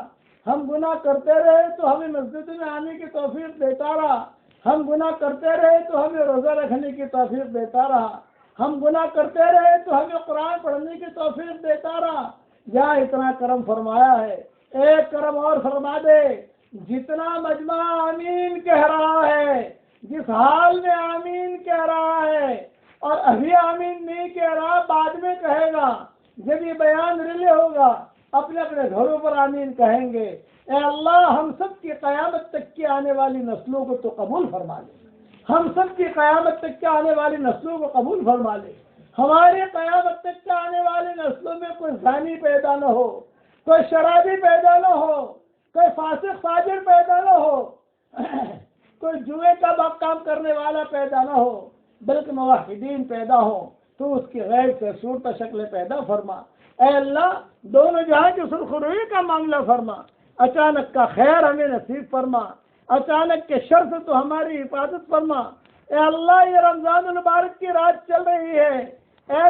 ہم گناہ کرتے رہے تو ہمیں مسجد میں آنے کی توفیق دیتا رہا، ہم گناہ کرتے رہے تو ہمیں روزہ رکھنے کی توفیق دیتا رہا، ہم گناہ کرتے رہے تو ہمیں قرآن پڑھنے کی توفیق دیتا رہا۔ جہاں اتنا کرم فرمایا ہے ایک کرم اور فرما دے، جتنا مجمع آمین کہہ رہا ہے، جس حال میں آمین کہہ رہا ہے اور ابھی آمین نہیں کہہ رہا، بعد میں کہے گا، جب یہ بیان ریلے ہوگا اپنے اپنے گھروں پر آمین کہیں گے۔ اے اللہ ہم سب کی قیامت تک کی آنے والی نسلوں کو تو قبول فرما لے، ہم سب کی قیامت تک کے آنے والی نسلوں کو قبول فرما لے، ہماری قیامت تک کے آنے والی نسلوں میں کوئی زانی پیدا نہ ہو، کوئی شرابی پیدا نہ ہو، کوئی فاسق فاجر پیدا نہ ہو، کوئی جوئے کا کام کرنے والا پیدا نہ ہو، بلکہ موحدین پیدا ہو۔ تو اس کی غیر سے صورت شکل پیدا فرما۔ اے اللہ دونوں جہاں کی سرخروئی کا معاملہ فرما، اچانک کا خیر ہمیں نصیب فرما، اچانک کے شر سے تو ہماری حفاظت فرما۔ اے اللہ یہ رمضان المبارک کی رات چل رہی ہے، اے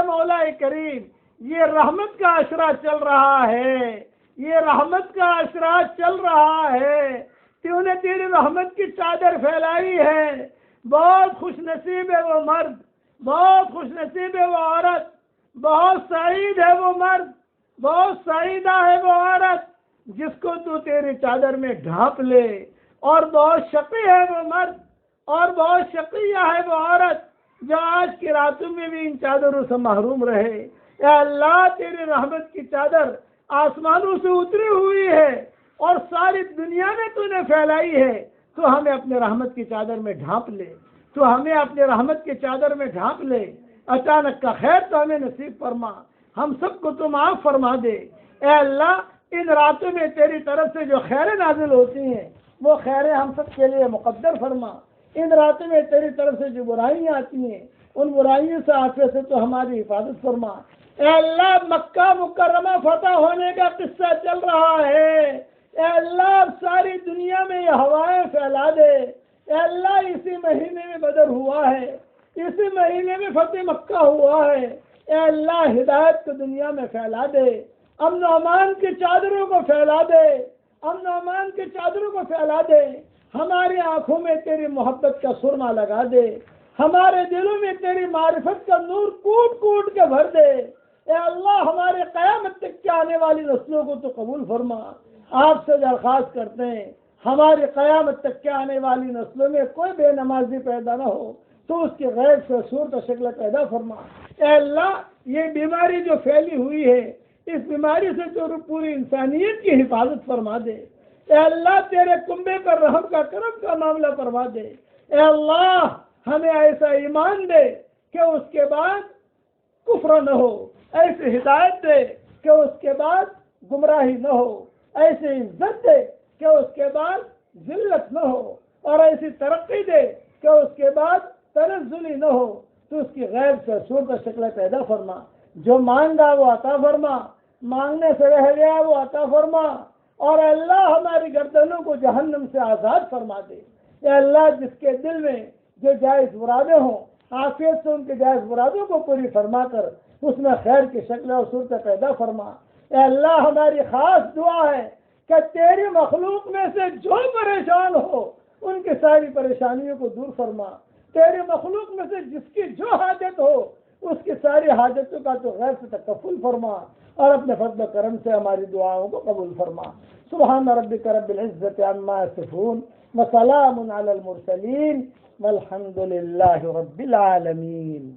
مولا کریم یہ رحمت کا عشرہ چل رہا ہے، یہ رحمت کا عشرہ چل رہا ہے، تو نے تیری رحمت کی چادر پھیلائی ہے۔ بہت خوش نصیب ہے وہ مرد، بہت خوش نصیب ہے وہ عورت، بہت سعید ہے وہ مرد، بہت سعیدہ ہے وہ عورت جس کو تو تیری چادر میں ڈھانپ لے، اور بہت شقی ہے وہ مرد اور بہت شقیہ ہے وہ عورت جو آج کی راتوں میں بھی ان چادروں سے محروم رہے۔ اے اللہ تیری رحمت کی چادر آسمانوں سے اتری ہوئی ہے اور ساری دنیا میں تو نے پھیلائی ہے، تو ہمیں اپنے رحمت کی چادر میں ڈھانپ لے، تو ہمیں اپنے رحمت کی چادر میں ڈھانپ لے۔ اچانک کا خیر تو ہمیں نصیب فرما، ہم سب کو تو معاف فرما دے۔ اے اللہ ان راتوں میں تیری طرف سے جو خیریں نازل ہوتی ہیں وہ خیریں ہم سب کے لیے مقدر فرما۔ ان راتوں میں تیری طرف سے جو برائیاں آتی ہیں ان برائیوں سے آفے سے تو ہماری حفاظت فرما۔ اے اللہ مکہ مکرمہ فتح ہونے کا قصہ چل رہا ہے، اے اللہ ساری دنیا میں یہ ہوائیں پھیلا دے۔ اے اللہ اسی مہینے میں بدر ہوا ہے، اسی مہینے میں فتح مکہ ہوا ہے۔ اے اللہ ہدایت کو دنیا میں پھیلا دے، امن و امان کی چادروں کو پھیلا دے، امن و امان کی چادروں کو پھیلا دے۔ ہماری آنکھوں میں تیری محبت کا سرما لگا دے، ہمارے دلوں میں تیری معرفت کا نور کوٹ کوٹ کے بھر دے۔ اے اللہ ہمارے قیامت تک کے آنے والی نسلوں کو تو قبول فرما۔ آپ سے درخواست کرتے ہیں ہماری قیامت تک کے آنے والی نسلوں میں کوئی بے نمازی پیدا نہ ہو، تو اس کی غیر سے صورت و شکل پیدا فرما۔ اے اللہ یہ بیماری جو پھیلی ہوئی ہے اس بیماری سے جو پوری انسانیت کی حفاظت فرما دے۔ اے اللہ تیرے کنبے پر رحم کا کرم کا معاملہ فرما دے۔ اے اللہ ہمیں ایسا ایمان دے کہ اس کے بعد کفر نہ ہو، ایسی ہدایت دے کہ اس کے بعد گمراہی نہ ہو، ایسی عزت دے کہ اس کے بعد ذلت نہ ہو، اور ایسی ترقی دے کہ اس کے بعد تنزلی نہ ہو۔ تو اس کی غیب سے صورت شکل پیدا فرما، جو مانگا وہ عطا فرما، مانگنے سے رہ گیا وہ عطا فرما، اور اللہ ہماری گردنوں کو جہنم سے آزاد فرما دے۔ اے اللہ جس کے دل میں جو جائز مرادیں ہوں، عافیت سے ان کے جائز مرادوں کو پوری فرما کر اس میں خیر کی شکل اور صورت پیدا فرما۔ اے اللہ ہماری خاص دعا ہے کہ تیری مخلوق میں سے جو پریشان ہو ان کی ساری پریشانیوں کو دور فرما۔ تیری مخلوق میں سے جس کی جو حاجت ہو اس کی ساری حاجتوں کا تو غیر سے تکفل فرما، اور اپنے فضل و کرم سے ہماری دعاؤں کو قبول فرما۔ سبحان ربک رب العزت عما یصفون وسلام علی المرسلین والحمد للہ رب العالمین۔